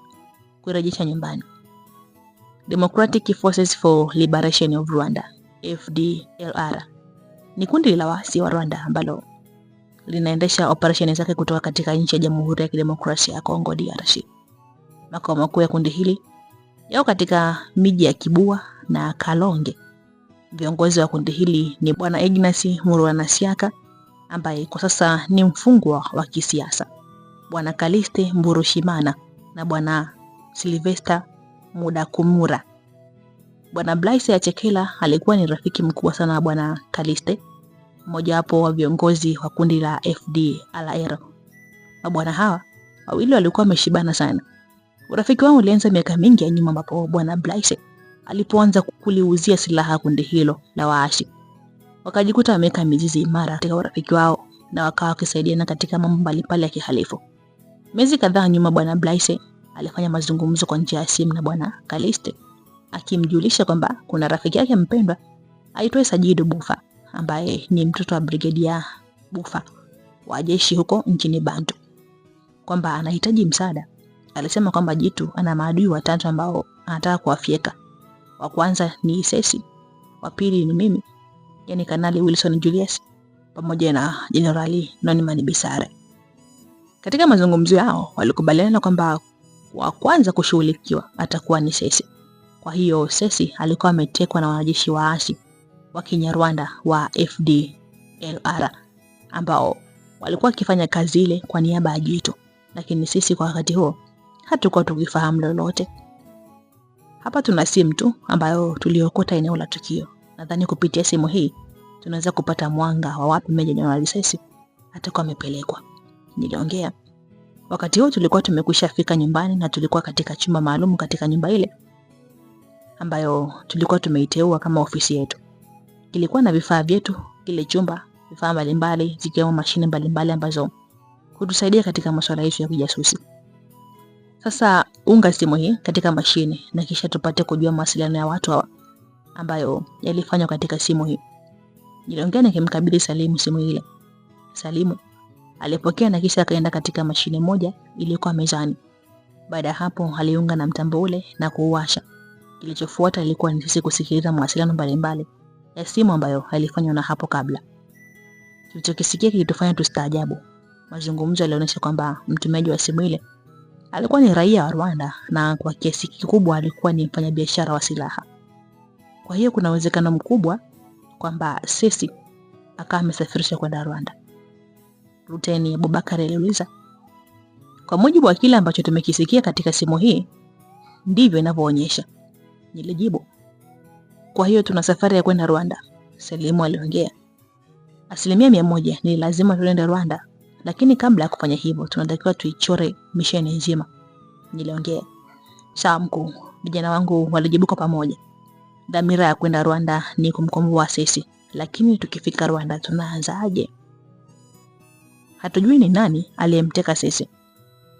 kurejesha nyumbani. Democratic Forces for Liberation of Rwanda, FDLR, ni kundi la waasi wa Rwanda ambalo linaendesha operesheni zake kutoka katika nchi ya Jamhuri ya Kidemokrasia ya Kongo DRC. Makao makuu ya kundi hili yao katika miji ya Kibua na Kalonge. Viongozi wa kundi hili ni Bwana Ignasi Muruanasiaka ambaye kwa sasa ni mfungwa wa kisiasa, Bwana Kaliste Mburushimana na Bwana Sylvester Mudakumura. Bwana Blaise Achekela alikuwa ni rafiki mkubwa sana wa Bwana Kaliste, mmoja wapo wa viongozi wa kundi la FDLR. Mabwana hawa wawili walikuwa wameshibana sana. Urafiki wao ulianza miaka mingi ya nyuma ambapo Bwana Blaise alipoanza kuliuzia silaha kundi hilo la waasi. Wakajikuta wameka mizizi imara katika urafiki wao na wakawa wakisaidiana katika mambo mbalimbali ya kihalifu. Miezi kadhaa nyuma Bwana Blaise alifanya mazungumzo kwa njia ya simu na Bwana Kaliste akimjulisha kwamba kuna rafiki yake mpendwa aitwaye Sajidu Bufa, ambaye ni mtoto wa Brigedia Bufa wa jeshi huko nchini Bantu, kwamba anahitaji msaada. Alisema kwamba Jitu ana maadui watatu ambao anataka kuwafyeka. Wa kwanza ni Sesi, wa pili ni mimi, yani Kanali Wilson Julius, pamoja na Jenerali Nonman Bisare. Katika mazungumzo yao walikubaliana kwamba wa kwanza kushughulikiwa atakuwa ni Sesi. Kwa hiyo Sesi alikuwa ametekwa na wanajeshi waasi wa Kinyarwanda wa FDLR ambao walikuwa wakifanya kazi ile kwa niaba ya Jitu, lakini sisi kwa wakati huo hatukuwa tukifahamu lolote. Hapa tuna simu tu ambayo tuliokota eneo la tukio. Nadhani kupitia simu hii tunaweza kupata mwanga wa wapi Meja Jenerali Sesi atakuwa amepelekwa, niliongea. Wakati huo tulikuwa tumekwisha fika nyumbani na tulikuwa katika chumba maalum katika nyumba ile ambayo tulikuwa tumeiteua kama ofisi yetu. Kilikuwa na vifaa vyetu kile chumba, vifaa mbalimbali zikiwemo mashine mbalimbali ambazo hutusaidia katika masuala yetu ya kijasusi. Sasa unga simu hii katika mashine na kisha tupate kujua mawasiliano ya watu hawa ambayo yalifanywa katika simu hii. Niliongea nikimkabidhi Salimu simu ile. Salimu alipokea na kisha akaenda katika mashine moja iliyokuwa mezani. Baada hapo aliunga na mtambo ule na kuuwasha. Kilichofuata ilikuwa ni sisi kusikiliza mawasiliano mbalimbali ya simu ambayo alifanywa na hapo kabla. Tulichokisikia kilitufanya tustaajabu. Mazungumzo yalionyesha kwamba mtumiaji wa simu ile alikuwa ni raia wa Rwanda na kwa kiasi kikubwa alikuwa ni mfanyabiashara wa silaha. Kwa hiyo kuna uwezekano mkubwa kwamba Sesi akawa amesafirisha kwenda Rwanda. Luteni Abubakar aliuliza. Kwa mujibu wa kile ambacho tumekisikia katika simu hii, ndivyo inavyoonyesha, nilijibu. Kwa hiyo tuna safari ya kwenda Rwanda, Salimu aliongea. 100% ni lazima tuende Rwanda, lakini kabla ya kufanya hivyo tunatakiwa tuichore misheni nzima, niliongea. Sawa mkuu, vijana wangu walijibu kwa pamoja. Dhamira ya kwenda Rwanda ni kumkomboa Sesi, lakini tukifika Rwanda tunaanzaje? Hatujui ni nani aliyemteka Sesi,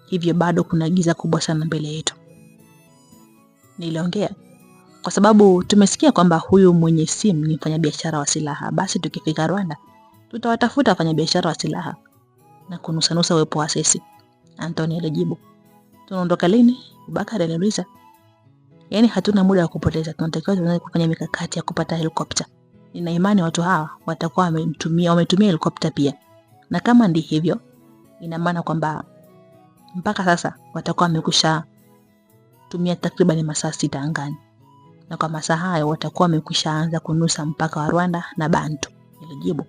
hivyo bado kuna giza kubwa sana mbele yetu, niliongea. Kwa sababu tumesikia kwamba huyu mwenye simu ni mfanyabiashara wa silaha, basi tukifika Rwanda tutawatafuta wafanyabiashara wa silaha na kunusanusa uwepo wa Sesi, Anthony alijibu. Tunaondoka lini? Abubakar aliuliza. Yaani hatuna muda wa kupoteza, tunatakiwa tuanze kufanya mikakati ya kupata helikopta. Nina imani watu hawa watakuwa wametumia helikopta pia. Na kama ndi hivyo, ina maana kwamba mpaka sasa watakuwa wamekusha tumia takriban masaa 6 angani. Na kwa masaa hayo watakuwa wamekwisha anza kunusa mpaka wa Rwanda na Bantu, nilijibu.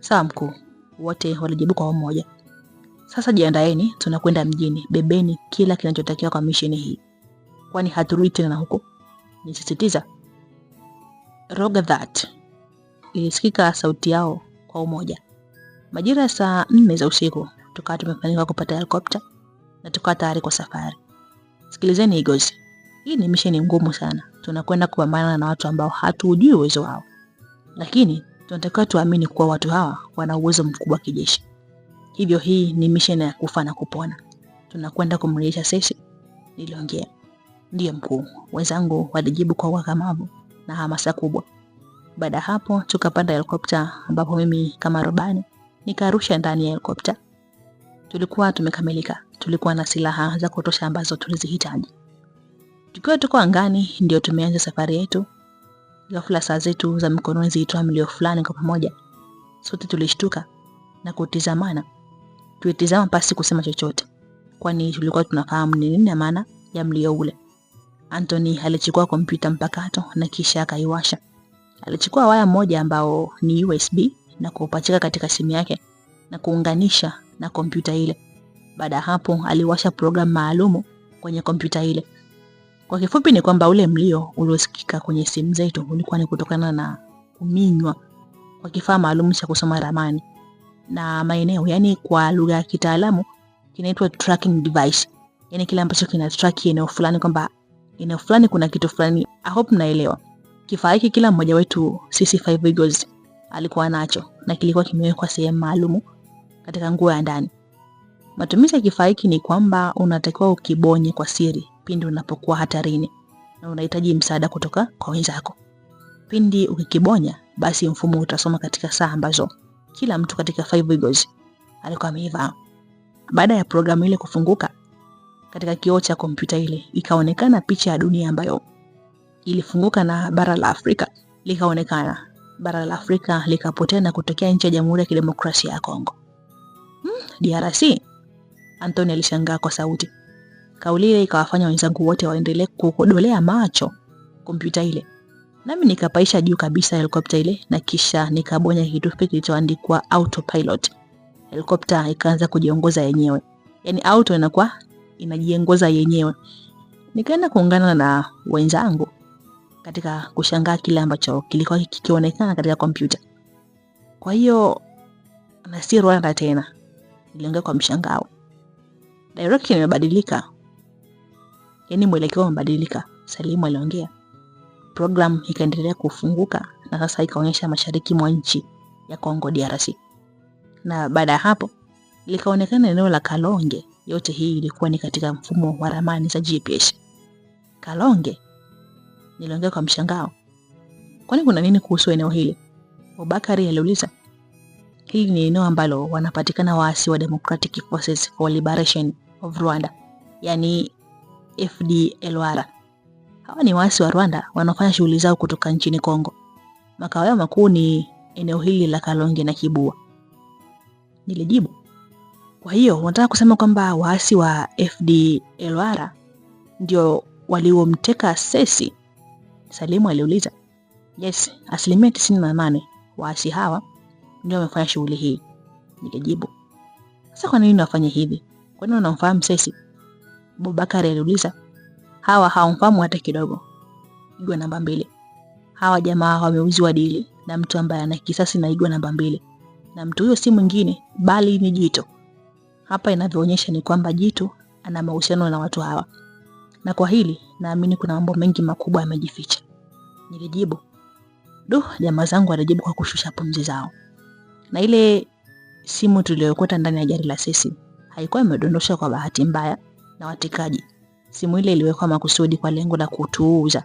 Sawa mkuu, wote walijibu kwa umoja. Sasa jiandaeni, tunakwenda mjini, bebeni kila kinachotakiwa kwa misheni hii. Kwani haturudi tena huko, nisisitiza. Roger that, ilisikika sauti yao kwa umoja. Majira ya saa 4 za usiku tukawa tumefanikiwa kupata helikopta na tukawa tayari kwa safari. Sikilizeni Eagles, hii ni misheni ngumu sana. Tunakwenda kupambana na watu ambao hatujui uwezo wao, lakini tunatakiwa tuamini kuwa watu hawa wana uwezo mkubwa kijeshi. Hivyo hii ni misheni ya kufa na kupona. Tunakwenda kumrejesha Sesi, niliongea. Ndiyo mkuu, wenzangu walijibu kwa ukakamavu na hamasa kubwa. Baada hapo tukapanda helikopta ambapo mimi kama rubani nikarusha ndani ya helikopta. Tulikuwa tumekamilika, tulikuwa na silaha za kutosha ambazo tulizihitaji. Tukiwa tuko angani ndio tumeanza safari yetu. Ghafla saa zetu za mkononi zilitoa mlio fulani kwa pamoja. Sote tulishtuka na kutizamana. Tulitizama pasi kusema chochote, kwani tulikuwa tunafahamu ni nini maana ya mlio ule. Anthony alichukua kompyuta mpakato na kisha akaiwasha. Alichukua waya moja ambao ni USB na kuupachika katika simu yake na kuunganisha na kompyuta ile. Baada hapo aliwasha programu maalumu kwenye kompyuta ile. Kwa kifupi ni kwamba ule mlio uliosikika kwenye simu zetu ulikuwa ni kutokana na kuminywa kwa kifaa maalum cha kusoma ramani na maeneo, yani kwa lugha ya kitaalamu kinaitwa tracking device. Yani kile ambacho kina track eneo fulani, kwamba eneo fulani kuna kitu fulani. I hope mnaelewa. Kifaa hiki kila mmoja wetu sisi 5 Eagles alikuwa nacho na kilikuwa kimewekwa sehemu maalum katika nguo ya ndani. Matumizi ya kifaa hiki ni kwamba unatakiwa ukibonye kwa siri pindi unapokuwa hatarini na unahitaji msaada kutoka kwa wenzako. pindi ukikibonya basi mfumo utasoma katika saa ambazo kila mtu katika 5 Eagles alikuwa ameivaa. Baada ya programu ile kufunguka, katika kioo cha kompyuta ile ikaonekana picha ya dunia ambayo ilifunguka na bara la Afrika likaonekana. Bara la Afrika likapotea na kutokea nchi ya Jamhuri ya Kidemokrasia ya Kongo. DRC? Anthony alishangaa kwa sauti. Kauli ile ikawafanya wenzangu wote waendelee kukodolea macho kompyuta ile. Nami nikapaisha juu kabisa helikopta ile na kisha nikabonya kitufe kilichoandikwa autopilot. Helikopta ikaanza kujiongoza yenyewe. Yaani auto inakuwa inajiongoza yenyewe. Nikaenda kuungana na wenzangu katika kushangaa kile ambacho kilikuwa kikionekana katika kompyuta. Kwa hiyo na si Rwanda tena. Niliongea kwa mshangao. Direction imebadilika. Yaani mwelekeo umebadilika. Salimu aliongea. Program ikaendelea kufunguka na sasa ikaonyesha mashariki mwa nchi ya Kongo DRC. Na baada ya hapo likaonekana eneo la Kalonge. Yote hii ilikuwa ni katika mfumo wa ramani za GPS. Kalonge? Niliongea kwa mshangao. Kwani kuna nini kuhusu eneo hili? Obakari aliuliza. Hili ni eneo ambalo wanapatikana waasi wa Democratic Forces for Liberation of Rwanda, yani FDLR. Hawa ni waasi wa Rwanda wanaofanya shughuli zao kutoka nchini Kongo. Makao yao makuu ni eneo hili la Kalonge na Kibua. Nilijibu. Kwa hiyo wanataka kusema kwamba waasi wa FDLR ndio waliomteka Sesi? Salimu aliuliza. Yes, 98% waasi hawa ndio wamefanya shughuli hii. Nilijibu. Sasa kwa nini wafanye hivi? Kwa nini unamfahamu Sesi? Bobakari aliuliza. Hawa hawamfahamu hata kidogo. Igwa namba 2. Hawa jamaa wameuziwa dili na mtu ambaye ana kisasi na Igwa namba 2. Na mtu huyo si mwingine bali ni Jito. Hapa inavyoonyesha ni kwamba Jito ana mahusiano na watu hawa. Na kwa hili naamini kuna mambo mengi makubwa yamejificha. Nilijibu. Jamaa zangu walijibu kwa kushusha pumzi zao. Na ile simu tuliyokuta ndani ya gari la Sesi haikuwa imedondoshwa kwa bahati mbaya na watekaji. Simu ile iliwekwa makusudi kwa lengo la kutuuza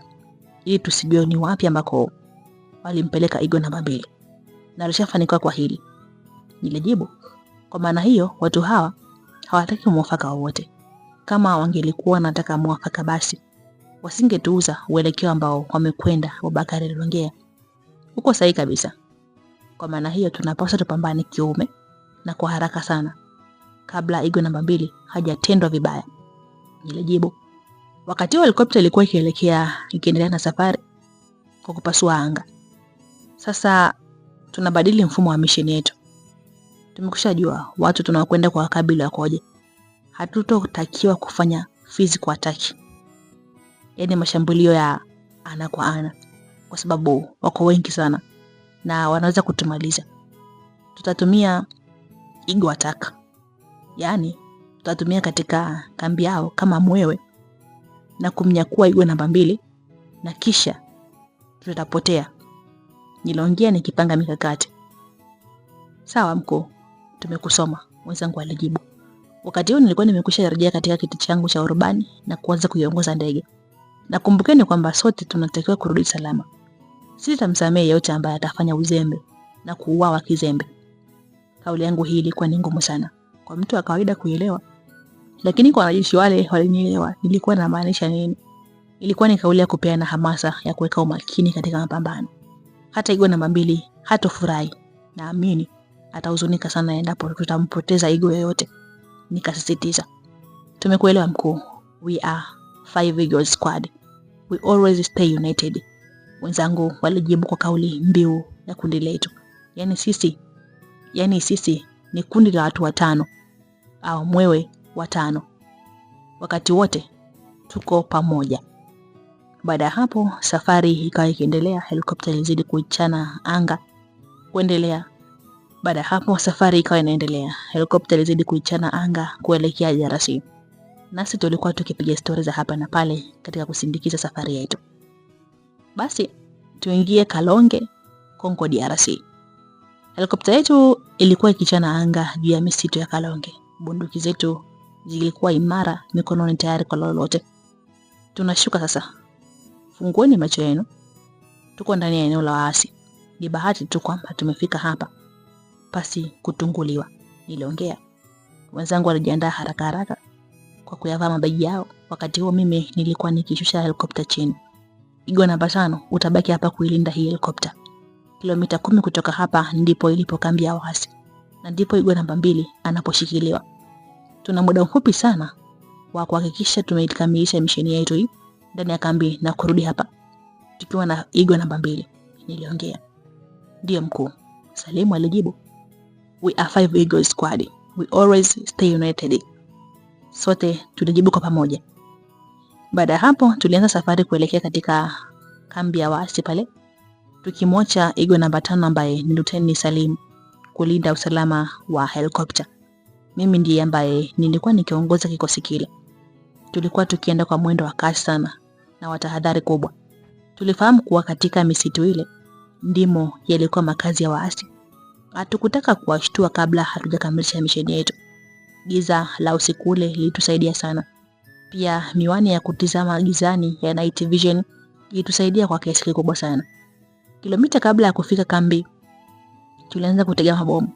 ili tusijue ni wapi ambako walimpeleka Igwa namba 2. Na alishafanikiwa kwa hili. Nilijibu. Kwa maana hiyo watu hawa hawataki mwafaka wowote. Kama wangelikuwa wanataka mwafaka basi wasingetuuza uelekeo ambao wamekwenda. Obakari aliongea. Uko sahihi kabisa. Kwa maana hiyo tunapaswa tupambane kiume na kwa haraka sana kabla Igwa namba 2 hajatendwa vibaya. Nilijibu. Wakati huo helikopta ilikuwa ikiendelea na safari kwa kupasua anga. Sasa tunabadili mfumo wa mission yetu. Tumekushajua watu tunaokwenda kwa kabila yakoje. Hatutotakiwa kufanya physical attack. Yaani mashambulio ya ana kwa ana kwa sababu wako wengi sana na wanaweza kutumaliza. Tutatumia ego attack. Yaani tutatumia katika kambi yao kama mwewe na kumnyakua Igwa namba 2 na kisha tutapotea. Niliongea nikipanga mikakati. Sawa mkuu, tumekusoma, mwenzangu alijibu. Wakati huo nilikuwa nimekwisha rejea katika kiti changu cha urubani na kuanza kuiongoza ndege. Na kumbukeni kwamba sote tunatakiwa kurudi salama. Sitamsamehe yeyote ambaye atafanya uzembe na kuuawa kizembe. Kauli yangu hii ilikuwa ni ngumu sana kwa mtu wa kawaida kuelewa. Lakini kwa wanajeshi wale walinielewa nilikuwa namaanisha nini. Ilikuwa ni kauli ya kupeana hamasa ya kuweka umakini katika mapambano. Hata Igwa namba 2 hatofurahi. Naamini atahuzunika sana endapo tutampoteza Igwa yoyote. Nikasisitiza. Tumekuelewa mkuu. We are 5 Eagles squad. We always stay united. Wenzangu walijibu kwa kauli mbiu ya kundi letu. Yaani sisi ni kundi la watu 5 au mwewe 5. Wakati wote tuko pamoja. Baada ya hapo safari ikawa ikiendelea, helikopta ilizidi kuichana anga kuendelea. Baada ya hapo safari ikawa inaendelea, helikopta ilizidi kuichana anga kuelekea DRC. Nasi tulikuwa tukipiga stori za hapa na pale katika kusindikiza safari yetu. Basi tuingie Kalonge, Kongo DRC. Helikopta yetu ilikuwa ikichana anga juu ya misitu ya Kalonge. Bunduki zetu zilikuwa imara mikononi tayari kwa lolote. Tunashuka sasa. Fungueni macho yenu. Tuko ndani ya eneo la waasi. Ni bahati tu kwamba tumefika hapa pasi kutunguliwa, niliongea. Wenzangu walijiandaa haraka haraka kwa kuyavaa mabegi yao. Wakati huo mimi nilikuwa nikishusha helikopta chini. Igo namba 5, utabaki hapa kuilinda hii helikopta. Kilomita 10 kutoka hapa ndipo ilipo kambi ya waasi. Na ndipo Igo namba 2 anaposhikiliwa. Tuna muda mfupi sana wa kuhakikisha tumeikamilisha misheni yetu hii ndani ya kambi na kurudi hapa tukiwa na Igo namba 2, niliongea. Ndiyo mkuu, Salimu alijibu. We are 5 Eagle squad. We always stay united. Sote tulijibu kwa pamoja. Baada ya hapo tulianza safari kuelekea katika kambi ya waasi pale, tukimwacha Igo namba 5 ambaye ni Luteni Salim kulinda usalama wa helikopta. Mimi ndiye ambaye nilikuwa nikiongoza kikosi kile. Tulikuwa tukienda kwa mwendo wa kasi sana na wa tahadhari kubwa. Tulifahamu kuwa katika misitu ile ndimo yalikuwa makazi ya waasi. Hatukutaka kuwashtua kabla hatujakamilisha misheni yetu. Giza la usiku ule lilitusaidia sana. Pia miwani ya kutizama gizani ya night vision ilitusaidia kwa kiasi kikubwa sana. Kilomita kabla ya kufika kambi tulianza kutega mabomu.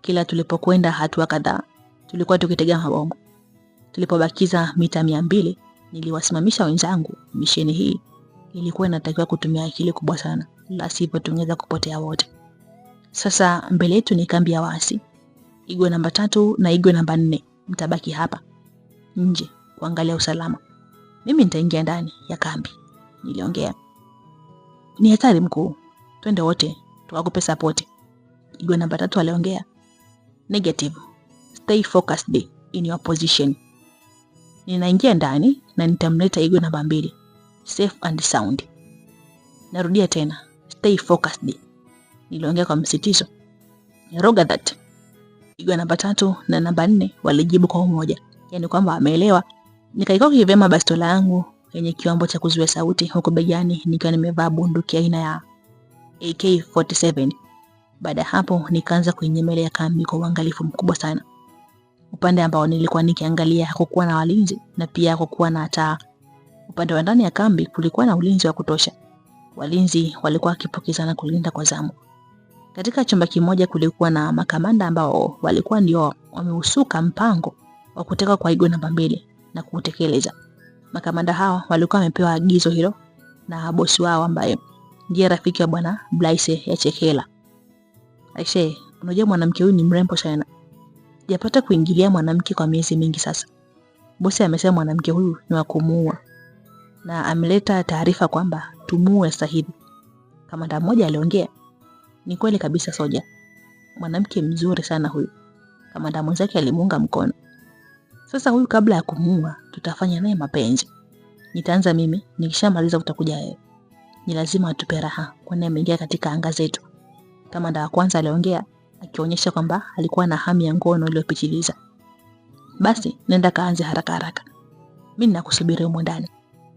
Kila tulipokwenda hatua kadhaa tulikuwa tukitega mabomu. Tulipobakiza mita 200 niliwasimamisha wenzangu. Misheni hii ilikuwa inatakiwa kutumia akili kubwa sana, la sivyo tungeweza kupotea wote. Sasa mbele yetu ni kambi ya waasi. Igo namba 3 na Igo namba 4 mtabaki hapa nje kuangalia usalama. Mimi nitaingia ndani ya kambi, niliongea. Ni hatari mkuu, twende wote tukakupe support. Igo namba 3 aliongea. Negative. Stay focused in your position. Ninaingia ndani na nitamleta Igo namba 2 safe and sound. Narudia tena, stay focused, niliongea kwa msitizo. Roger that. Igo namba 3 na namba 4 walijibu kwa umoja, yani kwamba wameelewa. Nikaikoki vyema bastola yangu yenye kiwambo cha kuzuia sauti huko begani nikiwa nimevaa bunduki aina ya AK-47. Baada hapo nikaanza kuinyemelea kambi kwa uangalifu mkubwa sana. Upande ambao nilikuwa nikiangalia hakukuwa na walinzi na pia hakukuwa na taa. Upande wa ndani ya kambi kulikuwa na ulinzi wa kutosha. Walinzi walikuwa wakipokezana kulinda kwa zamu. Katika chumba kimoja kulikuwa na makamanda ambao walikuwa ndio wameusuka mpango wa kuteka kwa Igo namba 2 na kuutekeleza. Makamanda hao walikuwa wamepewa agizo hilo na bosi wao ambaye ndiye rafiki wa bwana Blaise ya Chekela. Aisee, unajua mwanamke huyu ni mrembo sana. Sijapata kuingilia mwanamke kwa miezi mingi sasa. Bosi amesema mwanamke huyu ni wa kumuua na ameleta taarifa kwamba tumuue sasa hivi. Kamanda mmoja aliongea. Ni kweli kabisa soja. Mwanamke mzuri sana huyu. Kamanda mwenzake alimuunga mkono. Sasa huyu kabla ya kumuua tutafanya naye mapenzi. Nitaanza mimi, nikishamaliza utakuja wewe. Ni lazima atupe raha kwani ameingia katika anga zetu. Kamanda wa kwanza aliongea akionyesha kwamba alikuwa na hamu ya ngono iliyopitiliza. Basi nenda kaanze haraka haraka. Mimi nakusubiri huko ndani.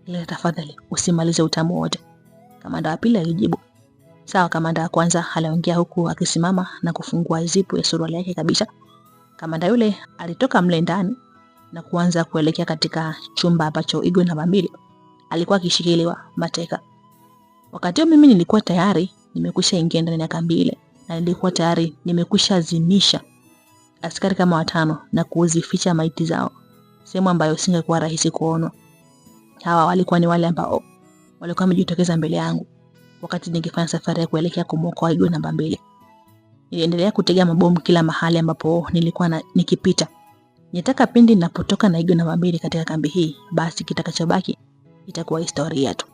Ila tafadhali usimalize utamu wote. Kamanda wa pili alijibu. Sawa. Kamanda wa kwanza aliongea huku akisimama na kufungua zipu ya suruali yake kabisa. Kamanda yule alitoka mle ndani na kuanza kuelekea katika chumba ambacho Igo namba 2 alikuwa akishikiliwa mateka. Wakati mimi nilikuwa tayari nimekwisha ingia ndani ya kambi ile na nilikuwa tayari nimekwisha zimisha askari kama 5 na kuzificha maiti zao sehemu ambayo singekuwa rahisi kuonwa. Hawa walikuwa ni wale ambao walikuwa wamejitokeza mbele yangu wakati ningefanya safari ya kuelekea kumwokoa Igo namba 2. Niliendelea kutega mabomu kila mahali ambapo nilikuwa nikipita. Nitaka pindi ninapotoka na Igo namba 2 katika kambi hii, basi kitakachobaki itakuwa historia tu.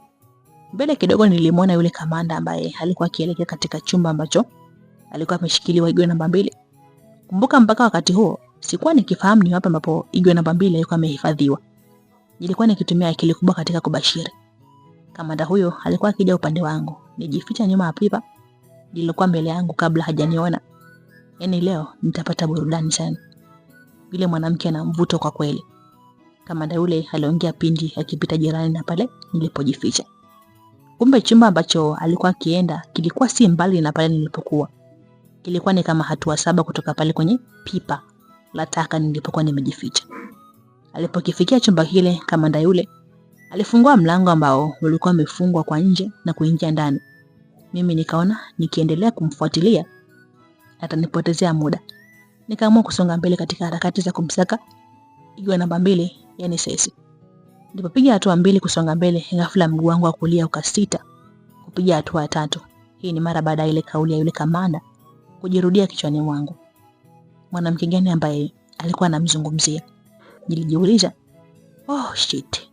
Mbele kidogo nilimwona yule kamanda ambaye alikuwa akielekea katika chumba ambacho alikuwa ameshikiliwa Igo namba 2. Kumbuka mpaka wakati huo sikuwa nikifahamu ni wapi ambapo Igo namba 2 alikuwa amehifadhiwa. Nilikuwa nikitumia akili kubwa katika kubashiri. Kamanda huyo alikuwa akija upande wangu. Nijificha nyuma ya pipa lililokuwa mbele yangu kabla hajaniona. Yaani leo nitapata burudani sana. Yule mwanamke ana mvuto kwa kweli. Kamanda yule aliongea pindi akipita jirani na pale nilipojificha. Kumbe chumba ambacho alikuwa akienda kilikuwa si mbali na pale nilipokuwa. Kilikuwa ni kama hatua 7 kutoka pale kwenye pipa la taka nilipokuwa nimejificha. Alipokifikia chumba kile, kamanda yule alifungua mlango ambao ulikuwa umefungwa kwa nje na kuingia ndani. Mimi nikaona nikiendelea kumfuatilia atanipotezea muda. Nikaamua kusonga mbele katika harakati za kumsaka Igwe namba 2, yani Cecy. Nilipopiga hatua 2 kusonga mbele, ghafla mguu wangu wa kulia ukasita kupiga hatua ya 3. Hii ni mara baada ya ile kauli ya yule kamanda kujirudia kichwani mwangu. Mwanamke gani ambaye alikuwa anamzungumzia? Nilijiuliza. Oh shit.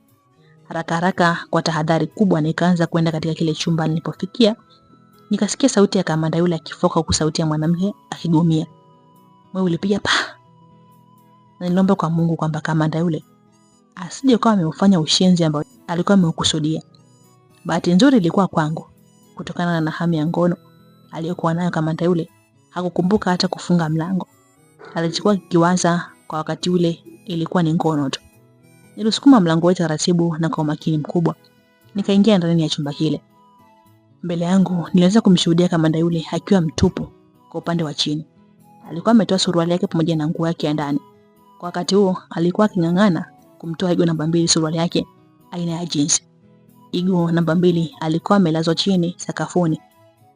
Haraka kwa tahadhari kubwa nikaanza kwenda katika kile chumba. Nilipofikia nikasikia sauti ya kamanda yule akifoka, huku sauti ya mwanamke akigomea. Moyo ulipiga pa. Na niliomba kwa Mungu kwamba kamanda yule asije kwa ameufanya ushenzi ambao alikuwa ameukusudia. Bahati nzuri ilikuwa kwangu, kutokana na hamu ya ngono aliyokuwa nayo kamanda yule, hakukumbuka hata kufunga mlango. Alichukua kiwaza kwa wakati ule ilikuwa ni ngono tu. Nilisukuma mlango wote taratibu na kwa makini mkubwa. Nikaingia ndani ya chumba kile. Mbele yangu niliweza kumshuhudia kamanda yule akiwa mtupu kwa upande wa chini. Alikuwa ametoa suruali yake pamoja na nguo yake ya ndani. Kwa wakati huo alikuwa aking'ang'ana kumtoa Igwe namba 2 suruali yake aina ya jeans. Igwe namba 2 alikuwa amelazwa chini sakafuni,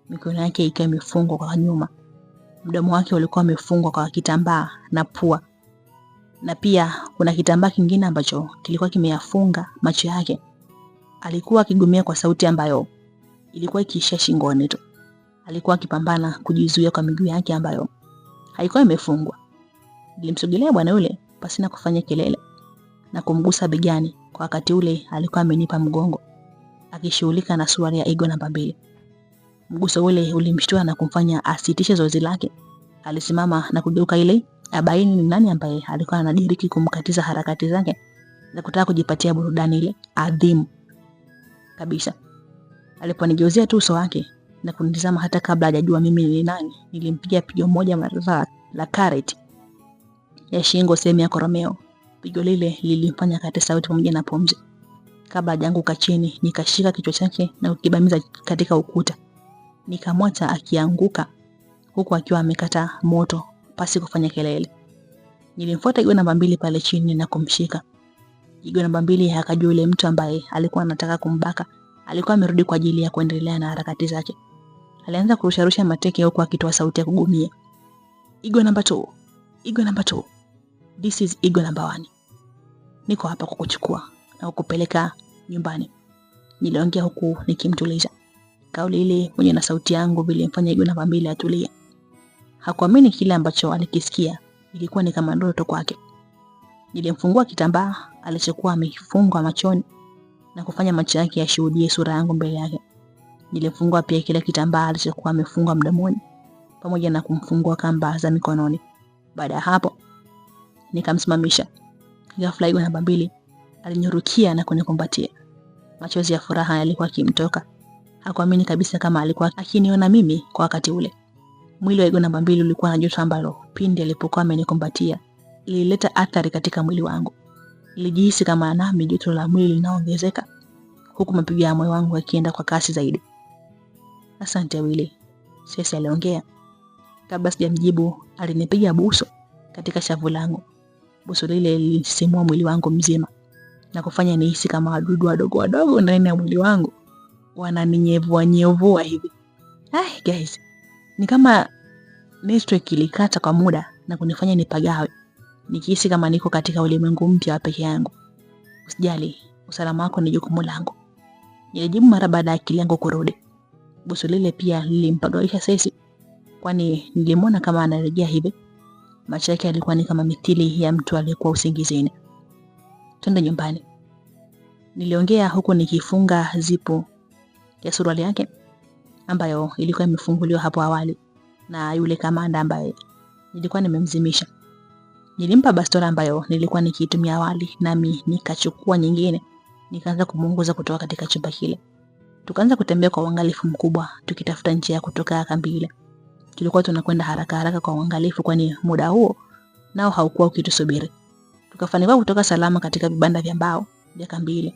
mikono yake ikiwa imefungwa kwa nyuma. Mdomo wake ulikuwa umefungwa kwa kitambaa na pua. Na pia kuna kitambaa kingine ambacho kilikuwa kimeyafunga macho yake. Alikuwa akigomea kwa sauti ambayo ilikuwa ikiishia shingoni tu. Alikuwa akipambana kujizuia kwa miguu yake ambayo haikuwa imefungwa. Nilimsogelea bwana yule pasina kufanya kelele na kumgusa begani. Kwa wakati ule alikuwa amenipa mgongo akishughulika na suruali ya Igwe namba 2. Mguso ule ulimshtua na kumfanya asitishe zoezi lake. Alisimama na kugeuka ili abaini ni nani ambaye alikuwa anadiriki kumkatiza harakati zake za kutaka kujipatia burudani ile adhimu kabisa. Aliponigeuzia tu uso wake na kunitazama hata kabla hajajua mimi ni nani, nilimpiga pigo moja mara la karate ya shingo sehemu ya koromeo. Pigo lile lilimfanya kate sauti pamoja na pumzi. Kabla hajanguka chini, nikashika kichwa chake na kukibamiza katika ukuta. Nikamwacha akianguka huku akiwa amekata moto pasi kufanya kelele. Nilimfuata Igwe namba 2 pale chini na kumshika. Igwe namba 2 akajua yule mtu ambaye alikuwa anataka kumbaka alikuwa amerudi kwa ajili ya kuendelea na harakati zake. Alianza kurusharusha mateke huku akitoa sauti ya kugumia. Igwe namba 2. Igwe namba 2. This is Igwe namba 1. Niko hapa kukuchukua na kukupeleka nyumbani. Niliongea huku nikimtuliza. Kauli ile mwenye na sauti yangu vilimfanya Igwe namba 2 atulie. Hakuamini kile ambacho alikisikia, ilikuwa ni kama ndoto kwake. Nilimfungua kitambaa alichokuwa amefungwa machoni na kufanya macho yake yashuhudie sura yangu mbele yake. Nilimfungua pia kile kitambaa alichokuwa amefungwa mdomoni pamoja na kumfungua kamba za mikononi. Baada ya hapo nikamsimamisha. Ghafla Igwe namba 2 alinyurukia na kunikumbatia. Machozi ya furaha yalikuwa yakimtoka. Hakuamini kabisa kama alikuwa akiniona mimi kwa wakati ule. Mwili wa Igwe namba 2 ulikuwa na joto ambalo pindi alipokuwa amenikumbatia lilileta athari katika mwili wangu. Nilijihisi kama nami joto la mwili linaongezeka huku mapigo ya moyo wangu yakienda kwa kasi zaidi. Asante Willy, Cecy aliongea. Kabla sijamjibu alinipiga buso katika shavu langu. Buso lile lilisimua mwili wangu mzima na kufanya nihisi kama wadudu wadogo ndani ya mwili wangu wananinyevua hivi. Guys, ni kama network ilikata kwa muda na kunifanya nipagawe, nikihisi kama niko katika ulimwengu mpya wa peke yangu. Usijali, usalama wako ni jukumu langu, nilijibu mara baada ya akili yangu kurudi. Busu lile pia lilimpagawisha Cecy, kwani nilimwona kama anarejea hivi. Macho yake yalikuwa ni kama mithili ya mtu aliyekuwa usingizini. Twende nyumbani, niliongea huku nikifunga zipu ya suruali yake ambayo ilikuwa imefunguliwa hapo awali na yule kamanda ambaye nilikuwa nimemzimisha. Nilimpa bastola ambayo nilikuwa nikiitumia awali, nami nikachukua nyingine nikaanza kumuongoza kutoka katika chumba kile. Tukaanza kutembea kwa uangalifu mkubwa tukitafuta njia ya kutoka kambi ile. Tulikuwa tunakwenda haraka kwa uangalifu kwani muda huo nao haukuwa ukitusubiri. Tukafanikiwa kutoka salama katika vibanda vya mbao vya kambi ile.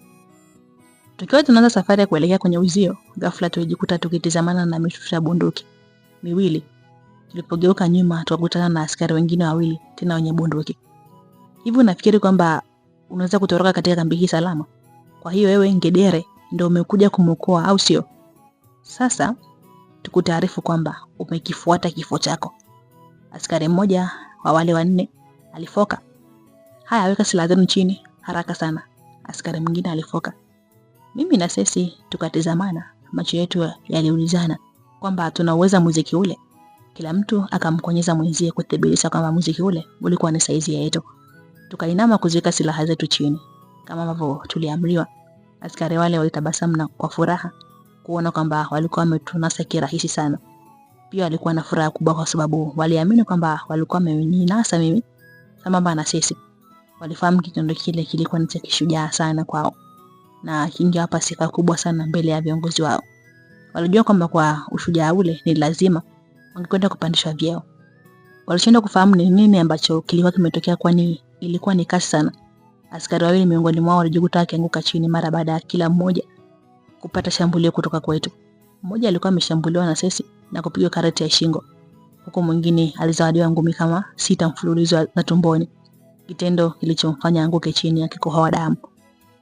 Tukiwa tunaanza safari ya kuelekea kwenye uzio, ghafla tulijikuta tukitizamana na mitutu ya bunduki miwili. Tulipogeuka nyuma tukakutana na askari wengine wawili tena wenye bunduki. Hivi unafikiri kwamba unaweza kutoroka katika kambi hii salama? Kwa hiyo wewe ngedere ndio umekuja kumwokoa au sio? Sasa tukutaarifu kwamba umekifuata kifo chako. Askari mmoja wa wale wanne alifoka, haya, weka silaha zenu chini haraka sana. Askari mwingine alifoka. Mimi na Sesi tukatizamana, macho yetu yaliulizana kwamba tunauweza muziki ule. Kila mtu akamkonyeza mwenzie kuthibitisha kwamba muziki ule ulikuwa ni saizi yetu. Tukainama kuziweka silaha zetu chini kama ambavyo tuliamriwa. Askari wale walitabasamu na kwa furaha kuona kwamba walikuwa wametunasa kirahisi sana. Pia walikuwa na furaha kubwa kwa sababu waliamini kwamba walikuwa wameninasa mimi sambamba na Sesi. Walifahamu kitendo kile kilikuwa ni cha kishujaa sana kwao na kingewapa sifa kubwa sana mbele ya viongozi wao. Walijua kwamba kwa ushujaa ule ni lazima wangekwenda kupandishwa vyeo. Walishinda kufahamu ni nini ambacho kilikuwa kimetokea, kwani ilikuwa ni kasi sana. Askari wawili miongoni mwao walijikuta wakianguka chini mara baada ya kila mmoja kupata shambulio kutoka kwetu. Mmoja alikuwa ameshambuliwa na Sesi na kupigwa karate ya shingo, huku mwingine alizawadiwa ngumi kama 6 mfululizo za tumboni, kitendo kilichomfanya anguke chini akikohoa damu.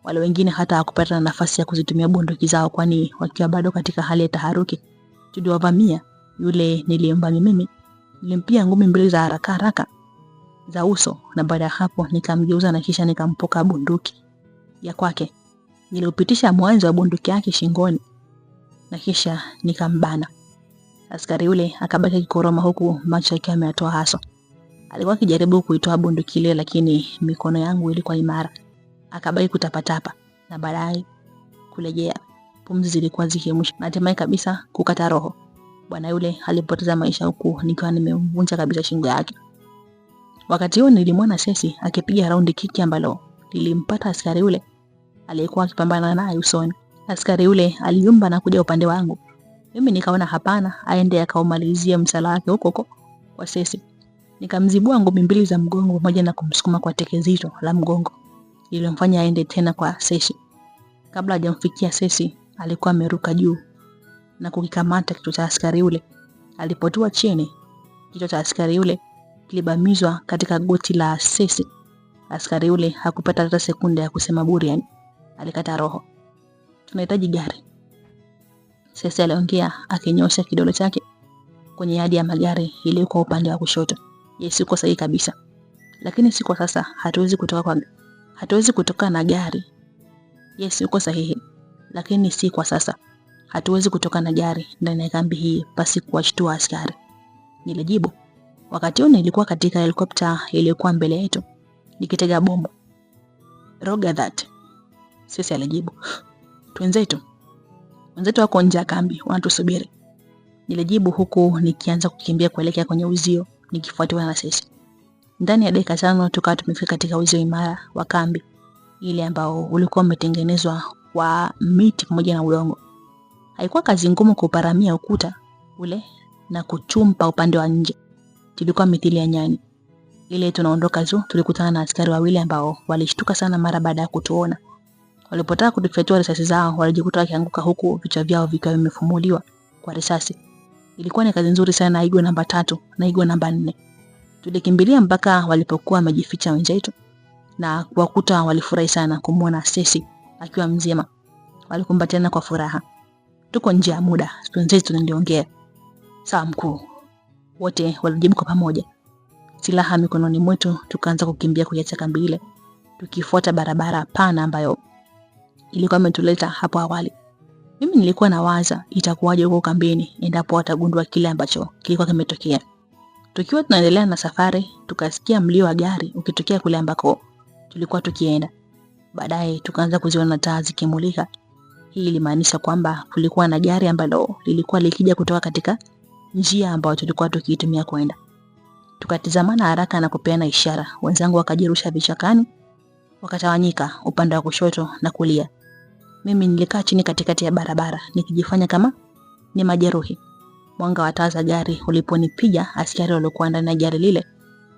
Wale wengine hata hakupata nafasi ya kuzitumia bunduki zao, kwani wakiwa bado katika hali ya taharuki tuliwavamia. Yule nilimvamia mimi nilimpiga ngumi 2 za haraka za uso, na baada ya hapo nikamgeuza na kisha nikampoka bunduki ya kwake. Niliupitisha mwanzo wa bunduki yake shingoni na kisha nikambana. Askari yule akabaki kikoroma huku macho yake yametoa haso. Alikuwa akijaribu kuitoa bunduki ile, lakini mikono yangu ilikuwa imara. Akabaki kutapatapa na baadaye kurejea. Pumzi zilikuwa zikimwisha na hatimaye kabisa kukata roho. Bwana yule alipoteza maisha huku nikiwa nimemvunja kabisa shingo yake. Wakati huo nilimwona Sesi akipiga raundi kiki ambalo lilimpata askari yule aliyekuwa akipambana naye usoni. Askari yule aliumba na kuja upande wangu. Mimi nikaona hapana, aende akaumalizie msala wake huko kwa Sesi. Nikamzibua ngumi 2 za mgongo pamoja na kumsukuma kwa teke zito la mgongo iliyomfanya aende tena kwa Sesi. Kabla hajamfikia Sesi, alikuwa ameruka juu na kukikamata kichwa cha askari yule. Alipotua chini, kichwa cha askari yule kilibamizwa katika goti la Sesi. Askari yule hakupata hata sekunde ya kusema buriani, alikata roho. Tunahitaji gari, Sesi aliongea akinyosha kidole chake kwenye yadi ya magari iliyokuwa upande wa kushoto. Yes, uko sahihi kabisa. Lakini si kwa sasa, hatuwezi kutoka na gari. Yes, uko sahihi. Lakini si kwa sasa, hatuwezi kutoka na gari ndani ya kambi hii pasi kuwashtua askari, nilijibu. Wakati huo nilikuwa katika helikopta iliyokuwa mbele yetu nikitega bomu. Roger that, Sesi alijibu. Wenzetu wako nje ya kambi wanatusubiri, nilijibu huku nikianza kukimbia kuelekea kwenye uzio nikifuatiwa na Sesi. Ndani ya dakika 5 tukawa tumefika katika uzio imara wa kambi ile ambao ulikuwa umetengenezwa kwa miti pamoja na udongo. Haikuwa kazi ngumu kuparamia ukuta ule na kuchumpa upande wa nje. Tulikuwa mithili ya nyani. Ile tunaondoka tu tulikutana na askari wawili ambao walishtuka sana mara baada ya kutuona. Walipotaka kutufyatua risasi zao, walijikuta wakianguka huku vichwa vyao vikiwa vimefumuliwa kwa risasi. Ilikuwa ni kazi nzuri sana, Igo namba 3 na Igo namba 4. Tulikimbilia mpaka walipokuwa wamejificha wenzetu na kuwakuta walifurahi sana kumwona Sesi akiwa mzima. Walikumbatiana kwa furaha. Tuko nje ya muda, wenzetu niliongea. Sawa mkuu, wote walijibu kwa pamoja. Silaha mikononi mwetu tukaanza kukimbia kuiacha kambi ile, tukifuata barabara pana ambayo ilikuwa imetuleta hapo awali. Mimi nilikuwa nawaza itakuwaje huko kambini endapo watagundua kile ambacho kilikuwa kimetokea. Tukiwa tunaendelea na safari, tukasikia mlio wa gari ukitokea kule ambako tulikuwa tukienda. Baadaye tukaanza kuziona taa zikimulika. Hii ilimaanisha kwamba kulikuwa na gari ambalo lilikuwa likija kutoka katika njia ambayo tulikuwa tukiitumia kwenda. Tukatizamana haraka na kupeana ishara. Wenzangu wakajirusha vichakani, wakatawanyika upande wa kushoto na kulia. Mimi nilikaa chini katikati ya barabara nikijifanya kama ni majeruhi. Mwanga wa taa za gari uliponipiga, askari waliokuwa ndani ya gari lile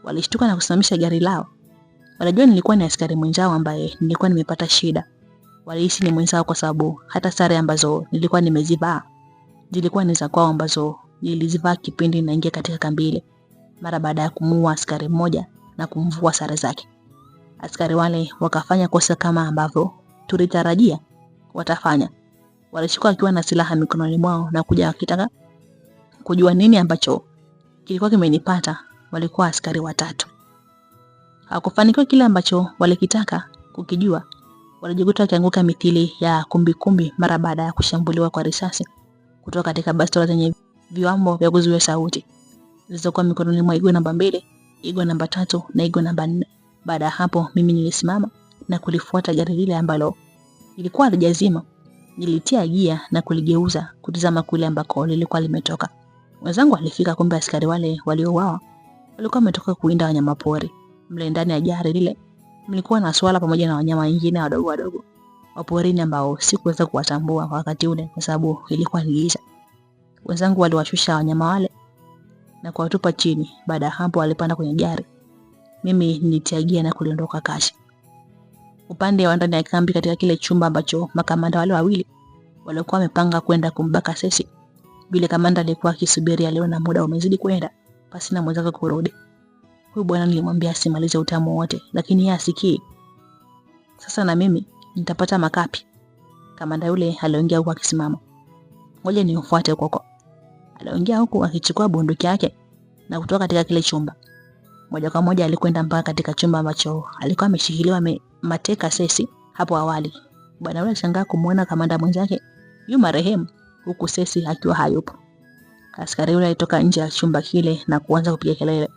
walishtuka na kusimamisha gari lao. Walijua nilikuwa ni askari mwenzao ambaye nilikuwa nimepata shida. Walihisi ni mwenzao kwa sababu hata sare ambazo nilikuwa nimezivaa zilikuwa ni za kwao ambazo nilizivaa kipindi naingia katika kambi ile mara baada ya kumuua askari mmoja na kumvua sare zake. Askari wale wakafanya kosa kama ambavyo tulitarajia watafanya. Walishuka wakiwa na silaha mikononi mwao na kuja wakitaka kujua nini ambacho kilikuwa kimenipata, walikuwa askari watatu. Hawakufanikiwa kile ambacho walikitaka kukijua. Walijikuta wakianguka mithili ya kumbikumbi mara baada ya kushambuliwa kwa risasi kutoka katika bastola zenye viwambo vya kuzuia sauti zilizokuwa mikononi mwa Igwe namba 2, Igwe namba 3 na Igwe namba 4. Baada ya hapo mimi nilisimama na kulifuata gari lile ambalo lilikuwa halijazima. Nilitia gia na kuligeuza kutizama kule ambako lilikuwa limetoka. Wenzangu walifika, kumbe askari wale waliouawa walikuwa wametoka kuinda wanyama pori. Mle ndani ya gari lile mlikuwa na swala pamoja na wanyama wengine wadogo wadogo wa porini ambao sikuweza kuwatambua wakati ule kwa sababu ilikuwa ni giza. Wenzangu waliwashusha wanyama wale na kuwatupa chini. Baada ya hapo walipanda kwenye gari. Mimi nilitia gia na kuliondoka kasi. Upande wa ndani ya kambi, katika kile chumba ambacho makamanda wale wawili walikuwa wamepanga kwenda kumbaka Sesi, vile kamanda alikuwa akisubiri, aliona muda umezidi kwenda basi na mwenzake kurudi. Huyu bwana nilimwambia asimalize utamu wote, lakini yeye asikii. Sasa na mimi nitapata makapi. Kamanda yule aliongea huku akisimama. Ngoja niufuate huko. Aliongea huku akichukua bunduki yake na kutoka katika kile chumba. Moja kwa moja alikwenda mpaka katika chumba ambacho alikuwa ameshikiliwa mateka Sesi hapo awali. Bwana yule alishangaa kumuona kamanda mwenzake yu marehemu huku Sesi akiwa hayupo. Askari yule alitoka nje ya chumba kile na kuanza kupiga kelele.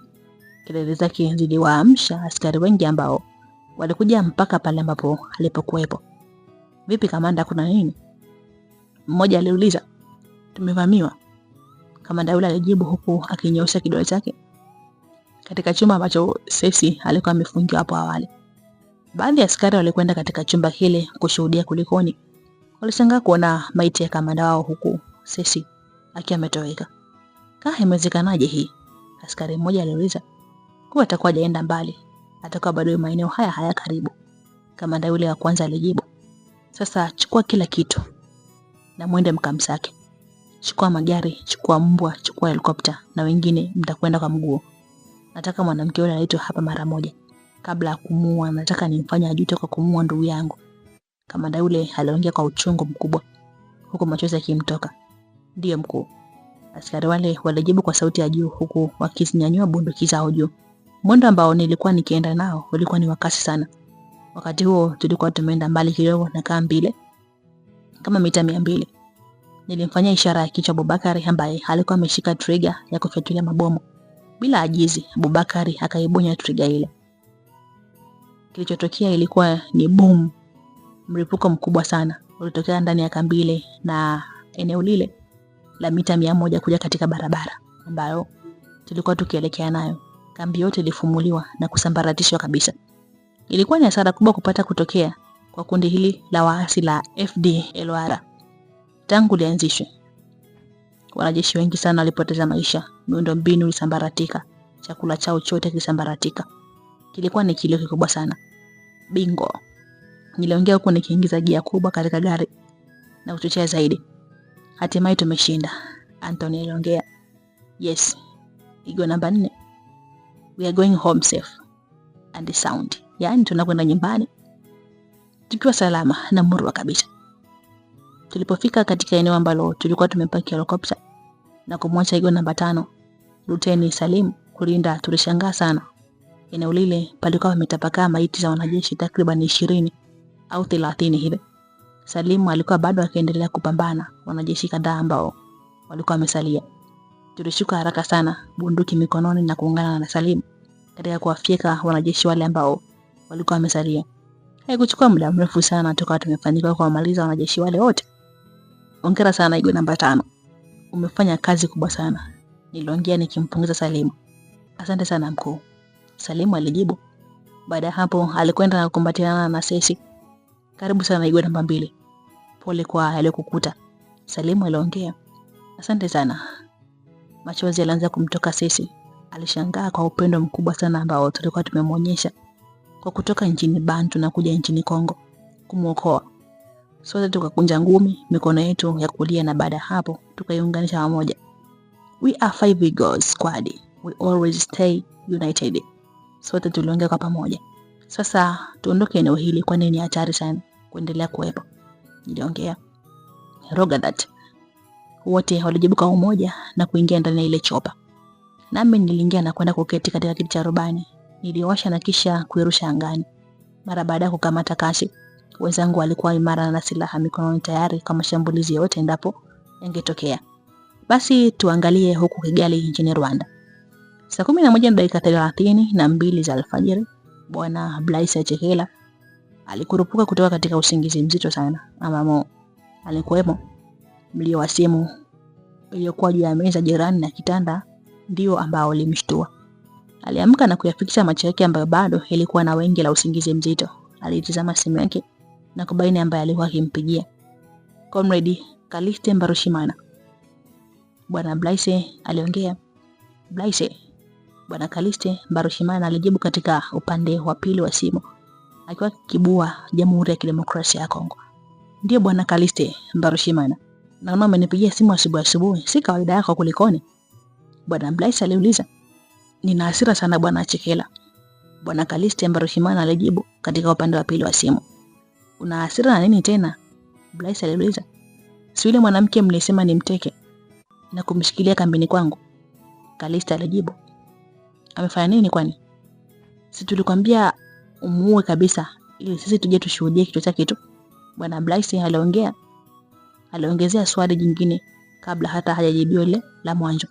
Kelele zake ziliwaamsha askari wengi ambao walikuja mpaka pale ambapo alipokuwepo. Vipi kamanda, kuna nini? Mmoja aliuliza. Tumevamiwa. Kamanda yule alijibu huku akinyoosha kidole chake katika chumba ambacho Sesi alikuwa amefungiwa hapo awali. Baadhi ya askari walikwenda katika chumba kile kushuhudia kulikoni. Walishangaa kuona maiti ya kamanda wao huku Sesi akiwa ametoweka. Imewezekanaje hii? Askari mmoja aliuliza. Kwa atakuwa hajaenda mbali, atakuwa bado maeneo haya karibu. Kamanda yule wa kwanza alijibu. Sasa chukua kila kitu na muende mkamsake. Chukua magari, chukua mbwa, chukua helikopta na wengine mtakwenda kwa mguu. Nataka mwanamke yule aletwe hapa mara moja. Kabla ya kumuua, nataka nimfanye ajute kwa kumuua ndugu yangu. Kamanda yule aliongea kwa uchungu mkubwa huku machozi yakimtoka. Ndiyo mkuu. Askari wale walijibu kwa sauti ya juu huku wakinyanyua bunduki zao juu. Mwendo ambao nilikuwa nikienda nao ulikuwa ni wakasi sana. Wakati huo tulikuwa tumeenda mbali kidogo na kambi ile, kama mita 200. Nilimfanyia ishara ya kichwa Abubakari ambaye alikuwa ameshika trigger ya kufyatulia mabomu. Bila ajizi, Abubakari akaibonya trigger ile. Kilichotokea ilikuwa ni boom. Mlipuko mkubwa sana ulitokea ndani ya kambi ile na eneo lile la mita 100 kuja katika barabara ambayo tulikuwa tukielekea nayo. Kambi yote ilifumuliwa na kusambaratishwa kabisa. Ilikuwa ni hasara kubwa kupata kutokea kwa kundi hili la waasi la FDLR. Tangu lianzishwe, wanajeshi wengi sana walipoteza maisha, miundombinu ilisambaratika, chakula chao chote kilisambaratika. Kilikuwa ni kilio kikubwa sana. Bingo. Niliongea huko nikiingiza gia kubwa katika gari na kuchochea zaidi. Hatimaye tumeshinda, Anthony aliongea. Yes. Igwe namba 4. We are going home safe and sound. Yaani tunakwenda nyumbani tukiwa salama na murwa kabisa. Tulipofika katika eneo ambalo tulikuwa tumepaki helikopta na kumwacha Igwe namba 5, Luteni Salim kulinda, tulishangaa sana. Eneo lile palikuwa pametapakaa maiti za wanajeshi takriban 20 au 30 hivi. Salim alikuwa bado akiendelea kupambana wanajeshi kadhaa ambao walikuwa wamesalia. Tulishuka haraka sana, bunduki mikononi, na kuungana na Salim katika kuwafyeka wanajeshi wale ambao walikuwa wamesalia. Haikuchukua muda mrefu sana tukawa tumefanikiwa kuwamaliza wanajeshi wale wote. Hongera sana Igwe namba 5. Umefanya kazi kubwa sana. Niliongea nikimpongeza Salim. Asante sana mkuu. Salim alijibu. Baada ya hapo alikwenda na kukumbatiana na Sesi. Karibu sana Igwe namba 2. Pole kwa yaliokukuta. Salim aliongea. Asante sana. Machozi yalianza kumtoka Sesi. Alishangaa kwa upendo mkubwa sana ambao tulikuwa tumemwonyesha kwa kutoka nchini Bantu na kuja nchini Kongo kumuokoa. Sote tukakunja ngumi mikono yetu ya kulia, na baada hapo tukaiunganisha pamoja. We are 5 Eagles squad. We always stay united. Sote tuliongea kwa pamoja. Sasa tuondoke eneo hili kwani ni hatari sana kuendelea kuwepo. Niliongea. Roger that. Wote walijibu kwa umoja na kuingia ndani ya ile chopa. Nami niliingia na kwenda kuketi katika kiti cha rubani. Niliwasha na kisha kuirusha angani. Mara baada ya kukamata kasi, wenzangu walikuwa imara na silaha mikononi tayari kwa mashambulizi yote endapo yangetokea. Basi tuangalie huku Kigali nchini Rwanda. Saa 11:32 za alfajiri, Bwana Blaise Chekela alikurupuka kutoka katika usingizi mzito sana. Amamo alikuwemo. Mlio wa simu iliyokuwa juu ya meza jirani na kitanda ndio ambao ulimshtua. Aliamka na kuyafikisha macho yake ambayo bado yalikuwa na wengi la usingizi mzito. Alitizama simu yake na kubaini ambaye alikuwa akimpigia. Comrade Callixte Mbarushimana. Bwana Blaise aliongea. Blaise. Bwana Callixte Mbarushimana alijibu katika upande wa pili wa simu, akiwa kibua Jamhuri ya Kidemokrasia ya Kongo. Ndiyo Bwana Callixte Mbarushimana. Naona umenipigia simu asubuhi. Si kawaida yako kulikoni? Bwana Blaise aliuliza. Nina hasira sana Bwana Chekela. Bwana Callixte Mbarushimana alijibu katika upande wa pili wa simu. Una hasira na nini tena? Blaise aliuliza. Si yule mwanamke mlisema ni mteke na kumshikilia kambini kwangu? Callixte alijibu. Amefanya nini kwani? Si tulikwambia umuue kabisa ili sisi tuje tushuhudie kitu chake tu. Bwana Blaise aliongea. Aliongezea swali jingine kabla hata hajajibiwa ile la mwanzo.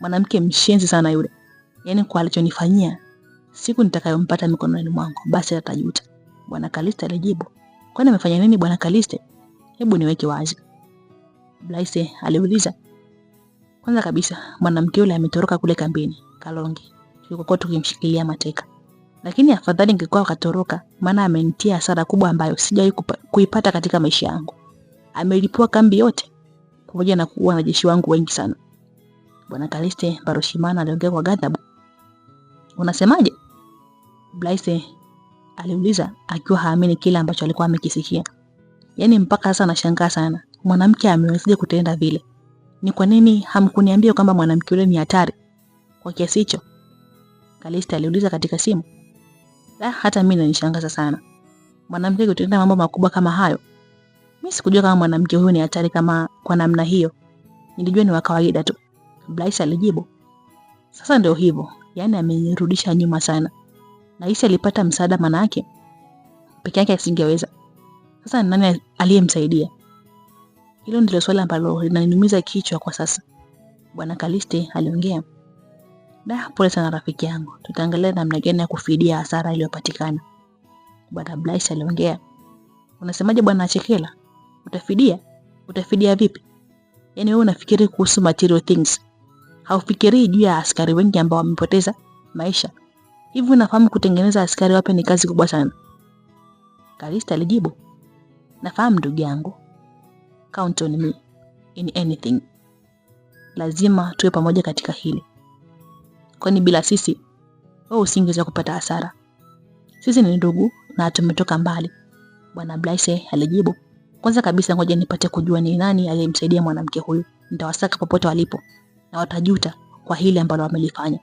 Mwanamke mshenzi sana yule. Yaani kwa alichonifanyia, siku nitakayompata mikononi mwangu basi atajuta. Bwana Callixte alijibu. Kwani amefanya nini Bwana Callixte? Hebu niweke wazi. Blaise aliuliza. Kwanza kabisa mwanamke yule ametoroka kule kambini Kalonge. Tulikuwa tukimshikilia mateka. Lakini afadhali ingekuwa akatoroka, maana amenitia hasara kubwa ambayo sijawahi kuipata katika maisha yangu. Amelipua kambi yote pamoja na kuua wanajeshi wangu wengi sana. Bwana Callixte Mbarushimana aliongea kwa ghadhabu. Unasemaje? Blaise aliuliza akiwa haamini kile ambacho alikuwa amekisikia. Yaani mpaka sasa anashangaa sana. Mwanamke amewezaje kutenda vile? Ni kwa nini hamkuniambia kwamba mwanamke yule ni hatari kwa kiasi hicho? Callixte aliuliza katika simu. Hata mimi nanishangaza sana. Mwanamke kutenda mambo makubwa kama hayo. Mimi sikujua kama mwanamke huyu ni hatari kama kwa namna hiyo. Nilijua ni wa kawaida tu. Blaise alijibu. Sasa ndio hivyo. Yaani amenirudisha nyuma sana. Na hisi alipata msaada maana yake peke yake asingeweza. Sasa ni nani aliyemsaidia? Hilo ndilo swali ambalo linaniumiza kichwa kwa sasa. Bwana Callixte aliongea. Pole sana rafiki yangu. Tutaangalia namna gani ya kufidia hasara iliyopatikana. Bwana Blaise aliongea. Unasemaje Bwana Chekela? Utafidia? Utafidia vipi? Yaani wewe unafikiri kuhusu material things. Haufikiri juu ya askari wengi ambao wamepoteza maisha. Hivi unafahamu kutengeneza askari wapya ni kazi kubwa sana? Callixte alijibu. Nafahamu ndugu yangu. Count on me in anything. Lazima tuwe pamoja katika hili. Kwani bila sisi wewe usingeweza kupata hasara. Sisi ni ndugu na tumetoka mbali. Bwana Blaise alijibu. Kwanza kabisa ngoja nipate kujua ni nani aliyemsaidia mwanamke huyu. Nitawasaka popote walipo na watajuta kwa hili ambalo wamelifanya.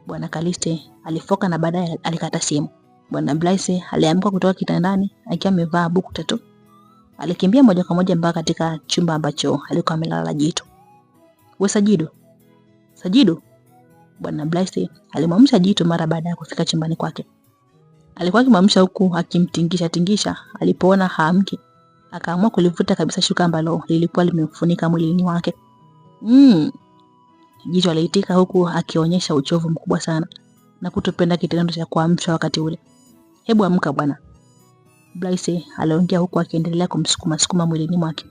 Bwana Callixte alifoka na baadaye alikata simu. Bwana Blaise aliamka kutoka kitandani akiwa amevaa bukta tu. Alikimbia moja kwa moja mpaka katika chumba ambacho alikuwa amelala Jitu. Wewe Sajidu? Sajidu? Bwana Blaise alimwamsha Jitu mara baada ya kufika chumbani kwake. Alikuwa akimwamsha huku akimtingisha. Alipoona haamki, akaamua kulivuta kabisa shuka ambalo lilikuwa limemfunika mwilini wake. Jitu aliitika huku akionyesha uchovu mkubwa sana na kutopenda kitendo cha kuamsha wakati ule. Hebu amka bwana. Blaise aliongea huku akiendelea kumsukuma mwilini mwake.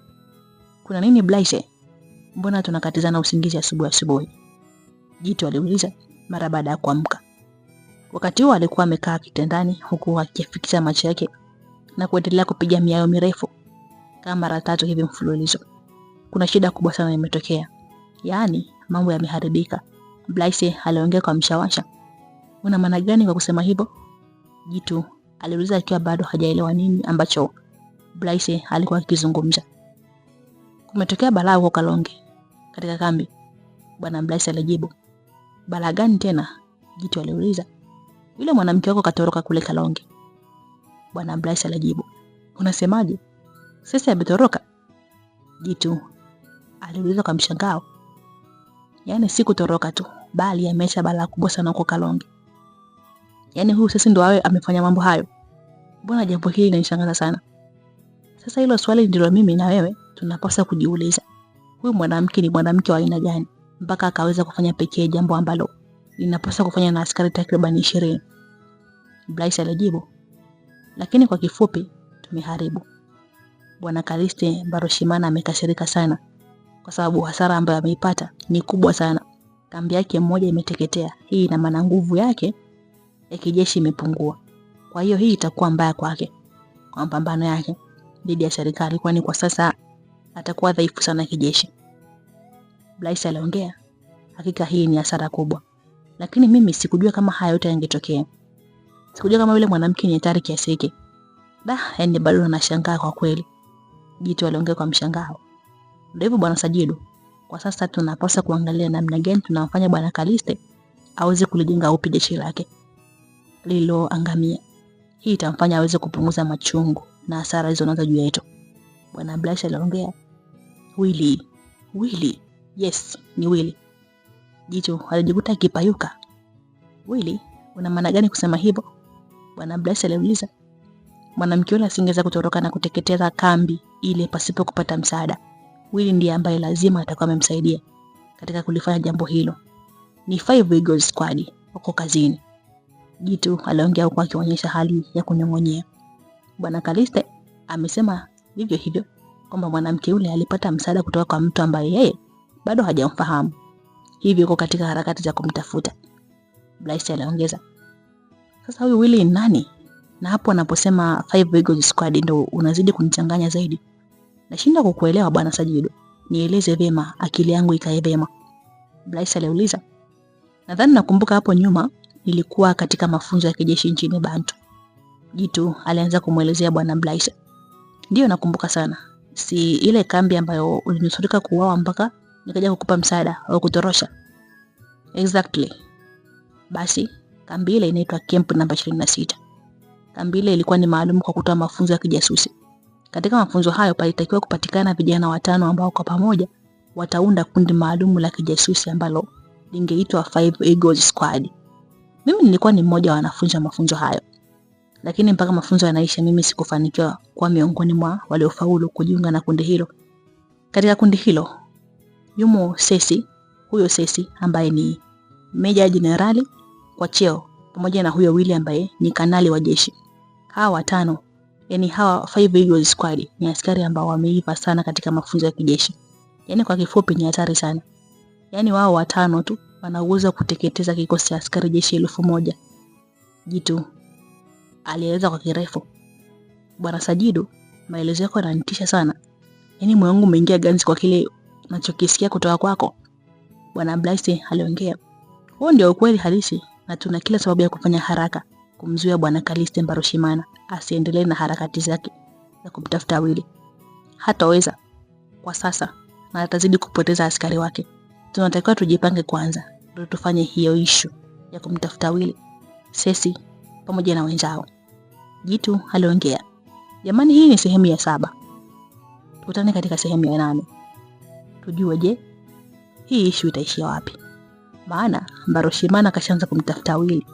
Kuna nini Blaise? Mbona tunakatizana usingizi asubuhi? Jitu aliuliza mara baada ya kuamka. Wakati huo alikuwa amekaa kitandani huku akifikisha macho yake na kuendelea kupiga miayo mirefu kama mara 3 hivi mfululizo. Kuna shida kubwa sana imetokea. Yaani mambo yameharibika. Blaise aliongea kwa mshawasha. Una maana gani kwa kusema hivyo? Jitu aliuliza akiwa bado hajaelewa nini ambacho Blaise alikuwa akizungumza. Kumetokea balaa huko Kalonge katika kambi. Bwana Blaise alijibu. Balaa gani tena? Jitu aliuliza. Yule mwanamke wako katoroka kule Kalonge. Bwana Blaise alijibu. Unasemaje? Sasa ametoroka? Jitu aliuliza kwa mshangao. Yaani si kutoroka tu, bali ameacha balaa kubwa sana huko Kalonge. Yaani huyu sasa ndo awe amefanya mambo hayo. Mbona jambo hili linanishangaza sana. Sasa hilo swali ndilo mimi na wewe tunapaswa kujiuliza. Huyu mwanamke ni mwanamke wa aina gani mpaka akaweza kufanya pekee jambo ambalo linapaswa kufanya na askari takriban 20? Blyce alijibu, lakini kwa kifupi tumeharibu. Bwana Calliste Mbarushimana amekasirika sana kwa sababu hasara ambayo ameipata ni kubwa sana. Kambi yake moja imeteketea. Hii ina maana nguvu yake ya kijeshi imepungua. Kwa hiyo hii itakuwa mbaya kwake kwa mapambano yake dhidi ya serikali, kwani kwa sasa atakuwa dhaifu sana kijeshi. Blyce aliongea, hakika hii ni hasara kubwa. Lakini mimi sikujua kama haya yote yangetokea. Sikujua kama yule mwanamke ni hatari kiasi hiki. Yaani bado nashangaa kwa kweli. Jitu aliongea kwa mshangao. Ndio hivyo Bwana Sajidu. Kwa sasa tunapaswa kuangalia namna gani tunamfanya Bwana Calliste aweze kulijenga upya jeshi lake lililoangamia. Hii itamfanya aweze kupunguza machungu na hasara hizo nazo juu yetu. Bwana Blyce aliongea. Willy. Yes, ni Willy. Jitu alijikuta akipayuka. Willy, una maana gani kusema hivyo? Bwana Blyce aliuliza. Mwanamke yule asingeweza kutoroka na kuteketeza kambi ile pasipo kupata msaada. Willy ndiye ambaye lazima atakuwa amemsaidia katika kulifanya jambo hilo. Ni 5 Eagles Squad wako kazini. Jitu aliongea huku akionyesha hali ya kunyong'onyea. Bwana Calliste amesema vivyo hivyo kwamba mwanamke yule alipata msaada kutoka kwa mtu ambaye yeye bado hajamfahamu. Hivyo yuko katika harakati za kumtafuta. Blyce aliongeza. Sasa huyu Willy ni nani? Na hapo anaposema 5 Eagles Squad ndo unazidi kunichanganya zaidi. Nashinda kukuelewa Bwana Sajidu. Nieleze vema, akili yangu ikae vema. Blyce aliuliza. Nadhani nakumbuka hapo nyuma nilikuwa katika mafunzo ya kijeshi nchini Bantu. Jitu alianza kumuelezea Bwana Blyce. Ndio nakumbuka sana. Si ile kambi ambayo ulinusurika kuuawa mpaka nikaja kukupa msaada au kutorosha? Exactly. Basi kambi ile inaitwa Camp namba 26. Kambi ile ilikuwa ni maalum kwa kutoa mafunzo ya kijasusi. Katika mafunzo hayo palitakiwa kupatikana vijana 5 ambao kwa pamoja wataunda kundi maalum la kijasusi ambalo lingeitwa 5 Eagles Squad. Mimi nilikuwa ni mmoja wa wanafunzi wa mafunzo hayo. Lakini mpaka mafunzo yanaisha mimi sikufanikiwa kuwa miongoni mwa waliofaulu kujiunga na kundi hilo. Katika kundi hilo yumo Sesi, huyo Sesi ambaye ni Meja Jenerali kwa cheo, pamoja na huyo Willy ambaye ni kanali wa jeshi. Hawa 5, yani hawa 5 Eagles Squad ni askari ambao wameiva sana katika mafunzo ya kijeshi. Yani kwa kifupi ni hatari sana. Yani wao 5 tu wana uwezo kuteketeza kikosi cha askari jeshi 1000. Jitu alieleza kwa kirefu. Bwana Sajidu, maelezo yako yananitisha sana. Yani moyo wangu umeingia ganzi kwa kile ninachokisikia kutoka kwako. Bwana Blyce aliongea. Huo ndio ukweli halisi na tuna kila sababu ya kufanya haraka kumzuia Bwana Calliste Mbarushimana asiendelee na harakati zake za kumtafuta Willy. Hataweza kwa sasa na atazidi kupoteza askari wake. Tunatakiwa tujipange kwanza ndio tufanye hiyo issue ya kumtafuta Willy, Sesi pamoja na wenzao. Jitu aliongea. Jamani, hii ni sehemu ya 7. Tukutane katika sehemu ya 8. Tujue je, hii issue itaishia wapi? Maana Mbarushimana kashaanza kumtafuta Willy.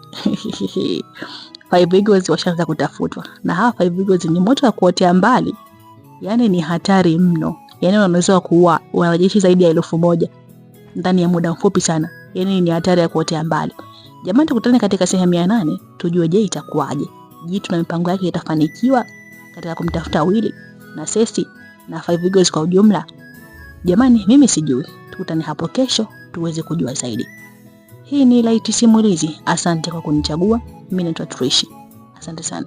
5 Eagles washaanza kutafutwa. Na hawa 5 Eagles ni moto wa kuotea mbali. Yaani ni hatari mno. Yaani wanaweza kuua wanajeshi zaidi ya 1000 ndani ya muda mfupi sana. Yaani ni hatari ya kuotea mbali. Jamani, tukutane katika sehemu ya 8 tujue je itakuwaje. Jitu na mipango yake itafanikiwa katika kumtafuta Willy na Sesi na 5 Eagles kwa ujumla. Jamani, mimi sijui. Tukutane hapo kesho tuweze kujua zaidi. Hii ni Light Simulizi. Asante kwa kunichagua. Mimi naitwa Trishi. Asante sana.